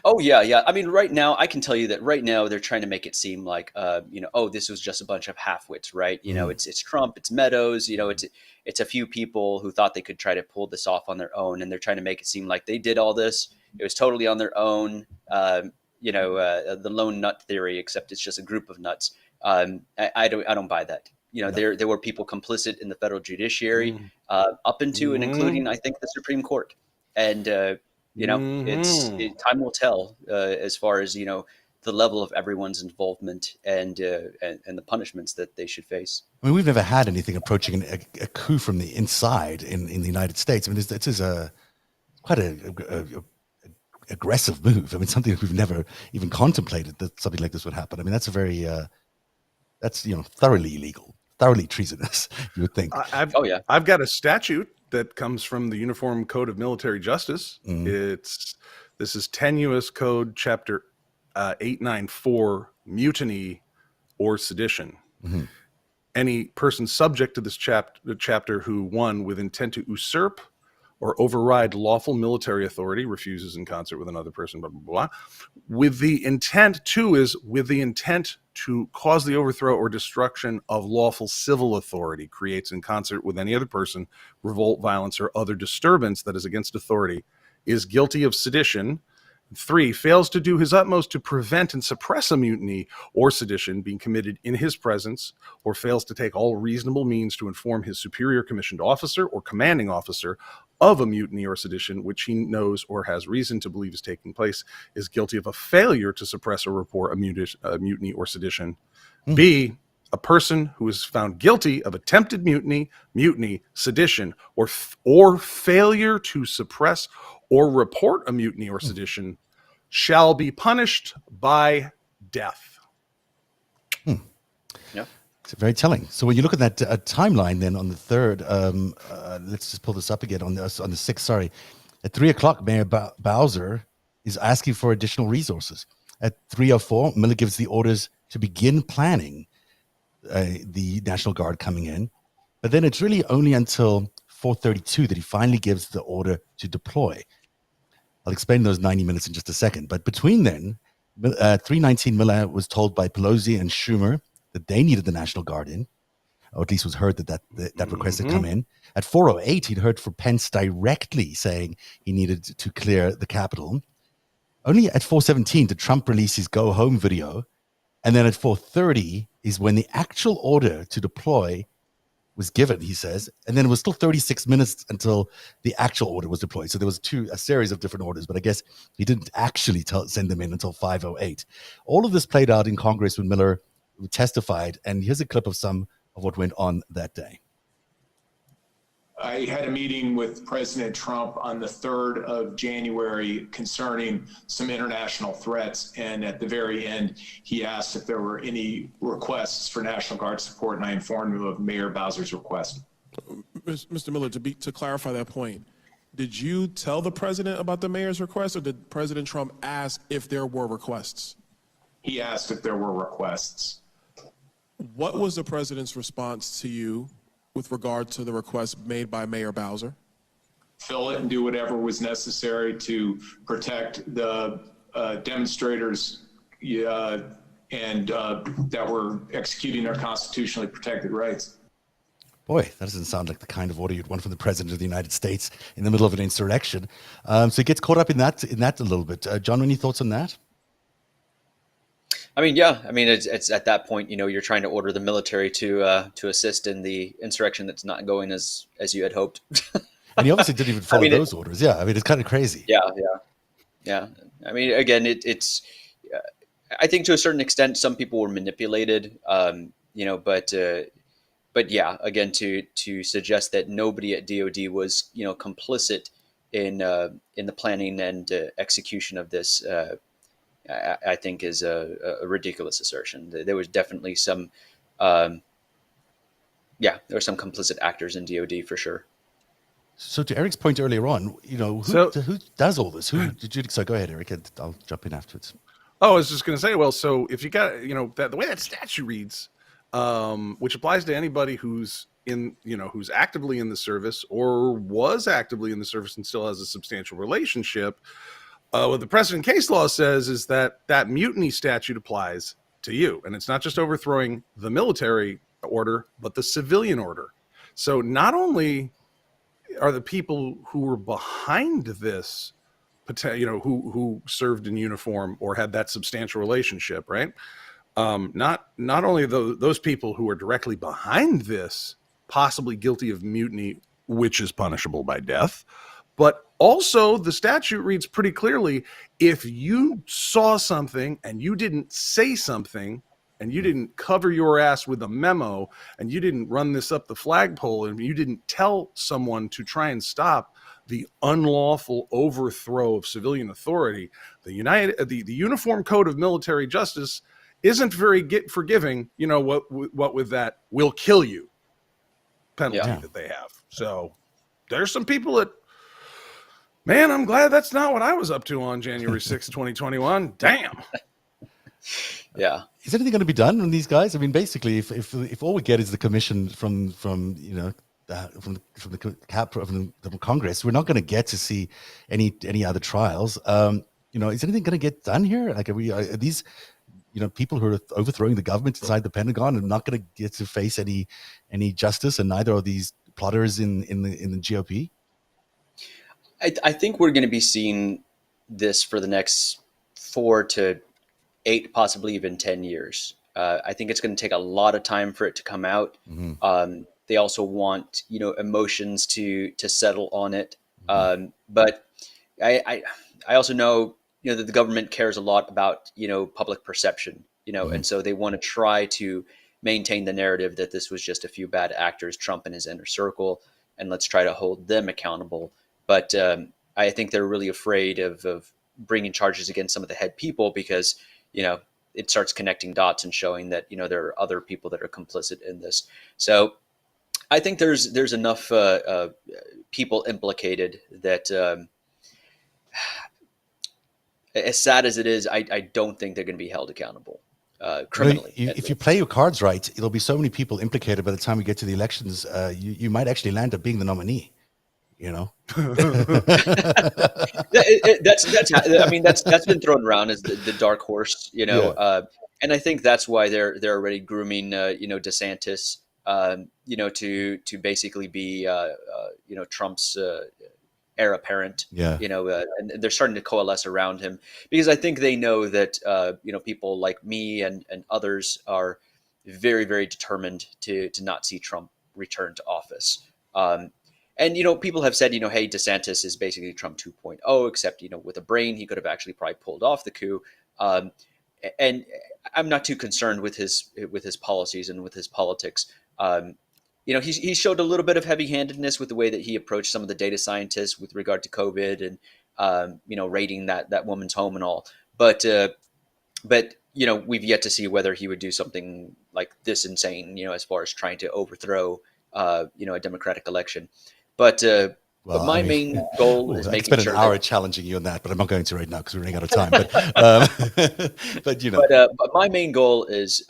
Oh, yeah. I mean, right now, I can tell you that right now they're trying to make it seem like, this was just a bunch of half-wits, right? It's Trump, it's Meadows, it's a few people who thought they could try to pull this off on their own, and they're trying to make it seem like they did all this. It was totally on their own, the lone nut theory, except it's just a group of nuts. I don't buy that. There were people complicit in the federal judiciary, up into and including, I think, the Supreme Court. And, time will tell as far as, the level of everyone's involvement and the punishments that they should face. I mean, we've never had anything approaching a coup from the inside in the United States. I mean, this is quite a aggressive move. I mean, something that we've never even contemplated that something like this would happen. I mean, that's thoroughly illegal, thoroughly treasonous, you would think. I've got a statute that comes from the Uniform Code of Military Justice. This is 10 U.S. Code Chapter 894, mutiny or sedition. Mm-hmm. Any person subject to this chapter who, one, with intent to usurp or override lawful military authority, refuses in concert with another person, blah, blah, blah. With the intent, two, is with the intent to cause the overthrow or destruction of lawful civil authority, creates in concert with any other person, revolt, violence, or other disturbance that is against authority, is guilty of sedition. 3, fails to do his utmost to prevent and suppress a mutiny or sedition being committed in his presence, or fails to take all reasonable means to inform his superior commissioned officer or commanding officer of a mutiny or sedition which he knows or has reason to believe is taking place, is guilty of a failure to suppress or report a mutiny or sedition. B, a person who is found guilty of attempted mutiny, sedition, or failure to suppress or report a mutiny or sedition shall be punished by death. Yeah. It's very telling. So when you look at that timeline, then on the 3rd, let's just pull this up again on the 6th. Sorry, at 3:00, Mayor Bowser is asking for additional resources. At 3:04, Miller gives the orders to begin planning the National Guard coming in, but then it's really only until 4:32 that he finally gives the order to deploy. I'll explain those 90 minutes in just a second. But between then, 3:19, Miller was told by Pelosi and Schumer that they needed the National Guard in, or at least was heard that request had come in. At 4:08, he'd heard from Pence directly saying he needed to clear the Capitol. Only at 4:17 did Trump release his go home video. And then at 4:30, is when the actual order to deploy was given, he says, and then it was still 36 minutes until the actual order was deployed. So there was a series of different orders, but I guess he didn't actually send them in until 5:08. All of this played out in Congress when Miller testified, and here's a clip of some of what went on that day. I had a meeting with President Trump on the 3rd of January concerning some international threats. And at the very end, he asked if there were any requests for National Guard support, and I informed him of Mayor Bowser's request. Mr. Miller, to clarify that point, did you tell the president about the mayor's request, or did President Trump ask if there were requests? He asked if there were requests. What was the president's response to you with regard to the request made by Mayor Bowser? Fill it and do whatever was necessary to protect the demonstrators and that were executing their constitutionally protected rights. Boy, that doesn't sound like the kind of order you'd want from the president of the United States in the middle of an insurrection. So he gets caught up in that a little bit. John, any thoughts on that? I mean, yeah. I mean, it's at that point, you're trying to order the military to assist in the insurrection that's not going as you had hoped. And he obviously didn't even follow those orders. Yeah, I mean, it's kind of crazy. Yeah. I mean, again, it's. I think to a certain extent, some people were manipulated. But yeah, again, to suggest that nobody at DOD was complicit in the planning and execution of this. I think is a ridiculous assertion. There was definitely some, there were some complicit actors in DOD for sure. So to Eric's point earlier on, who does all this? Who did you? So go ahead, Eric. I'll jump in afterwards. Oh, I was just going to say, well, so if you got, the way that statute reads, which applies to anybody who's who's actively in the service or was actively in the service and still has a substantial relationship. What the precedent case law says is that mutiny statute applies to you. And it's not just overthrowing the military order, but the civilian order. So not only are the people who were behind this, who served in uniform or had that substantial relationship, right? Not only those people who are directly behind this possibly guilty of mutiny, which is punishable by death, but also the statute reads pretty clearly, if you saw something and you didn't say something and you didn't cover your ass with a memo and you didn't run this up the flagpole and you didn't tell someone to try and stop the unlawful overthrow of civilian authority, the Uniform Code of Military Justice isn't very forgiving. What with that will kill you penalty that they have. So there's some people that, man, I'm glad that's not what I was up to on January 6th, 2021. Damn. Yeah. Is anything going to be done on these guys? I mean, basically, if all we get is the commission from Congress, we're not going to get to see any other trials. Is anything going to get done here? Like, are these people who are overthrowing the government inside the Pentagon are not going to get to face any justice, and neither are these plotters in the GOP? I think we're going to be seeing this for the next 4 to 8, possibly even 10 years. I think it's going to take a lot of time for it to come out. Mm-hmm. They also want, emotions to settle on it. Mm-hmm. But I also know, that the government cares a lot about, public perception, mm-hmm. and so they want to try to maintain the narrative that this was just a few bad actors, Trump and his inner circle, and let's try to hold them accountable. But I think they're really afraid of bringing charges against some of the head people because, it starts connecting dots and showing that, there are other people that are complicit in this. So I think there's enough people implicated that as sad as it is, I don't think they're going to be held accountable criminally. If you play your cards right, there'll be so many people implicated by the time we get to the elections, you might actually land up being the nominee. That's been thrown around as the dark horse, and I think that's why they're already grooming, DeSantis, to basically be, Trump's heir apparent, and they're starting to coalesce around him because I think they know that, people like me and others are, very, very determined to not see Trump return to office. And, people have said, hey, DeSantis is basically Trump 2.0, except, with a brain, he could have actually probably pulled off the coup. And I'm not too concerned with his policies and with his politics. He showed a little bit of heavy-handedness with the way that he approached some of the data scientists with regard to COVID and, raiding that woman's home and all. But we've yet to see whether he would do something like this insane, as far as trying to overthrow, a democratic election. But my main goal is making sure. It's been an hour challenging you on that, but I'm not going to right now because we're running out of time. But my main goal is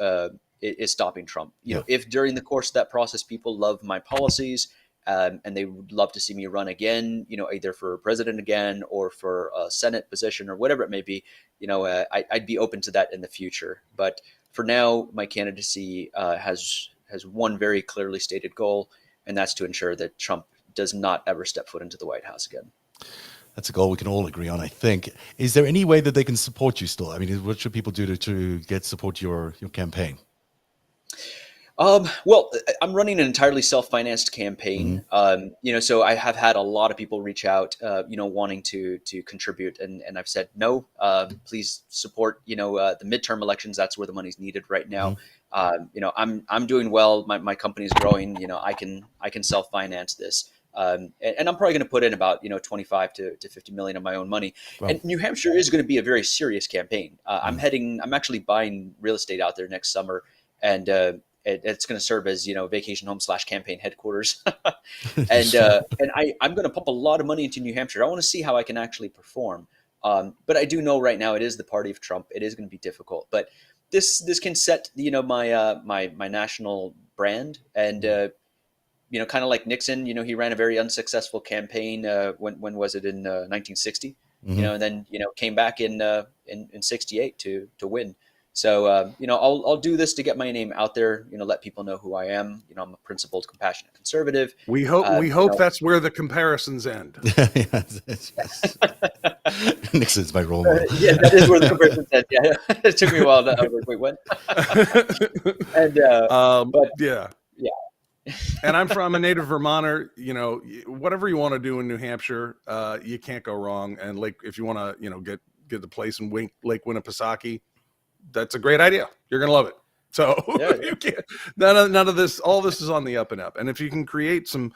stopping Trump. If during the course of that process people love my policies and they would love to see me run again, either for president again or for a Senate position or whatever it may be, I'd be open to that in the future. But for now, my candidacy has one very clearly stated goal, and that's to ensure that Trump does not ever step foot into the White House again. That's a goal we can all agree on, I think. Is there any way that they can support you still? I mean, what should people do to get support your campaign? Well, I'm running an entirely self-financed campaign. So I have had a lot of people reach out, wanting to contribute, and I've said no. Please support, the midterm elections. That's where the money's needed right now. I'm doing well. My company's growing. I can self-finance this. And I'm probably going to put in about 25 to 50 million of my own money. Wow. And New Hampshire is going to be a very serious campaign. I'm actually buying real estate out there next summer, and it's going to serve as vacation home / campaign headquarters. and I'm going to pump a lot of money into New Hampshire. I want to see how I can actually perform. But I do know right now it is the party of Trump. It is going to be difficult, but this can set my national brand. And kind of like Nixon, he ran a very unsuccessful campaign. When was it, in 1960? And then came back in 68 to win. So I'll do this to get my name out there. Let people know who I am. I'm a principled, compassionate conservative. We hope that's where the comparisons end. Nixon's my role model. Yeah, that is where the comparisons end. Yeah, it took me a while. I was like, wait, what? And but yeah. And I'm a native Vermonter. Whatever you want to do in New Hampshire, you can't go wrong. And if you want to, get the place in Lake Winnipesaukee, that's a great idea. You're gonna love it. So you can't. None of this. All this is on the up and up. And if you can create some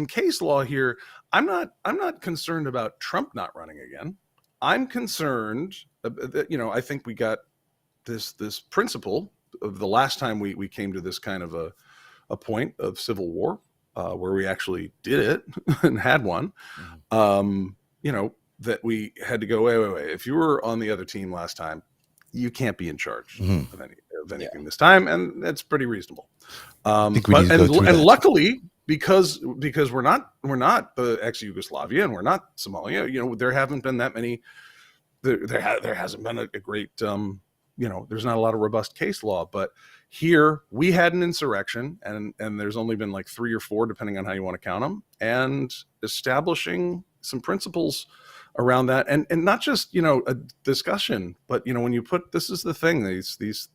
case law here, I'm not concerned about Trump not running again. I'm concerned that I think we got this principle of the last time we came to this kind of a point of civil war, where we actually did it and had one. That we had to go, wait. If you were on the other team last time, you can't be in charge of anything this time, and that's pretty reasonable. And luckily, because we're not the ex-Yugoslavia and we're not Somalia, there haven't been that many. There hasn't been a great there's not a lot of robust case law, but here we had an insurrection, and there's only been like 3 or 4, depending on how you want to count them, and establishing some principles around that, and not just a discussion, but when you put, this is the thing, these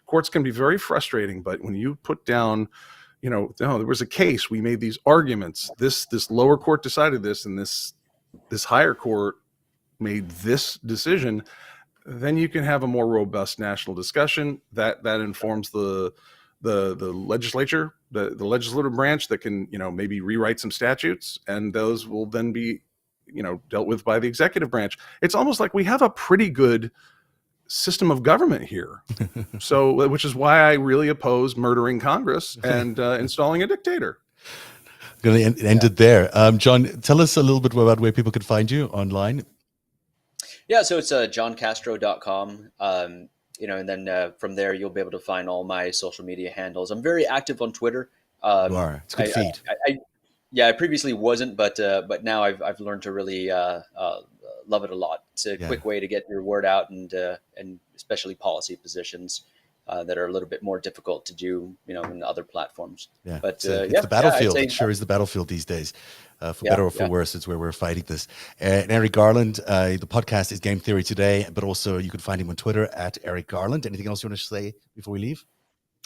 courts can be very frustrating, but when you put down there was a case, we made these arguments, this lower court decided this, and this higher court made this decision, then you can have a more robust national discussion that informs the legislature, the legislative branch, that can maybe rewrite some statutes, and those will then be dealt with by the executive branch. It's almost like we have a pretty good system of government here. So, which is why I really oppose murdering Congress and installing a dictator. I'm going to end it there. John, tell us a little bit about where people can find you online. Yeah, so it's johncastro.com. And then from there, you'll be able to find all my social media handles. I'm very active on Twitter. You are. It's a good feed. I previously wasn't, but now I've learned to really love it a lot. It's a quick way to get your word out, and especially policy positions that are a little bit more difficult to do, in other platforms. Yeah, but it's the battlefield. It sure is the battlefield these days. For better or for worse, it's where we're fighting this. And Eric Garland, the podcast is Game Theory Today, but also you can find him on Twitter at Eric Garland. Anything else you want to say before we leave?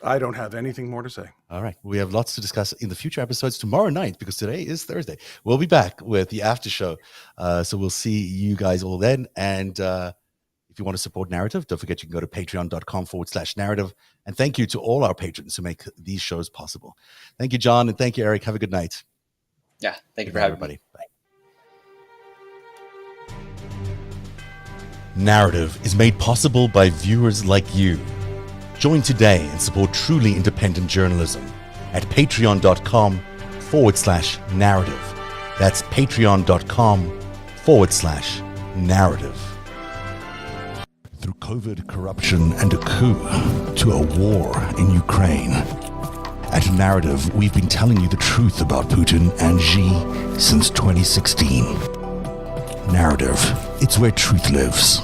I don't have anything more to say. All right. We have lots to discuss in the future episodes tomorrow night, because today is Thursday. We'll be back with the after show. So we'll see you guys all then. And if you want to support Narrative, don't forget you can go to patreon.com/narrative. And thank you to all our patrons who make these shows possible. Thank you, John. And thank you, Eric. Have a good night. Yeah. Thank you for having me. Bye. Narrative is made possible by viewers like you. Join today and support truly independent journalism at patreon.com/narrative. That's patreon.com/narrative. Through COVID, corruption, and a coup to a war in Ukraine. At Narrative, we've been telling you the truth about Putin and Xi since 2016. Narrative, it's where truth lives.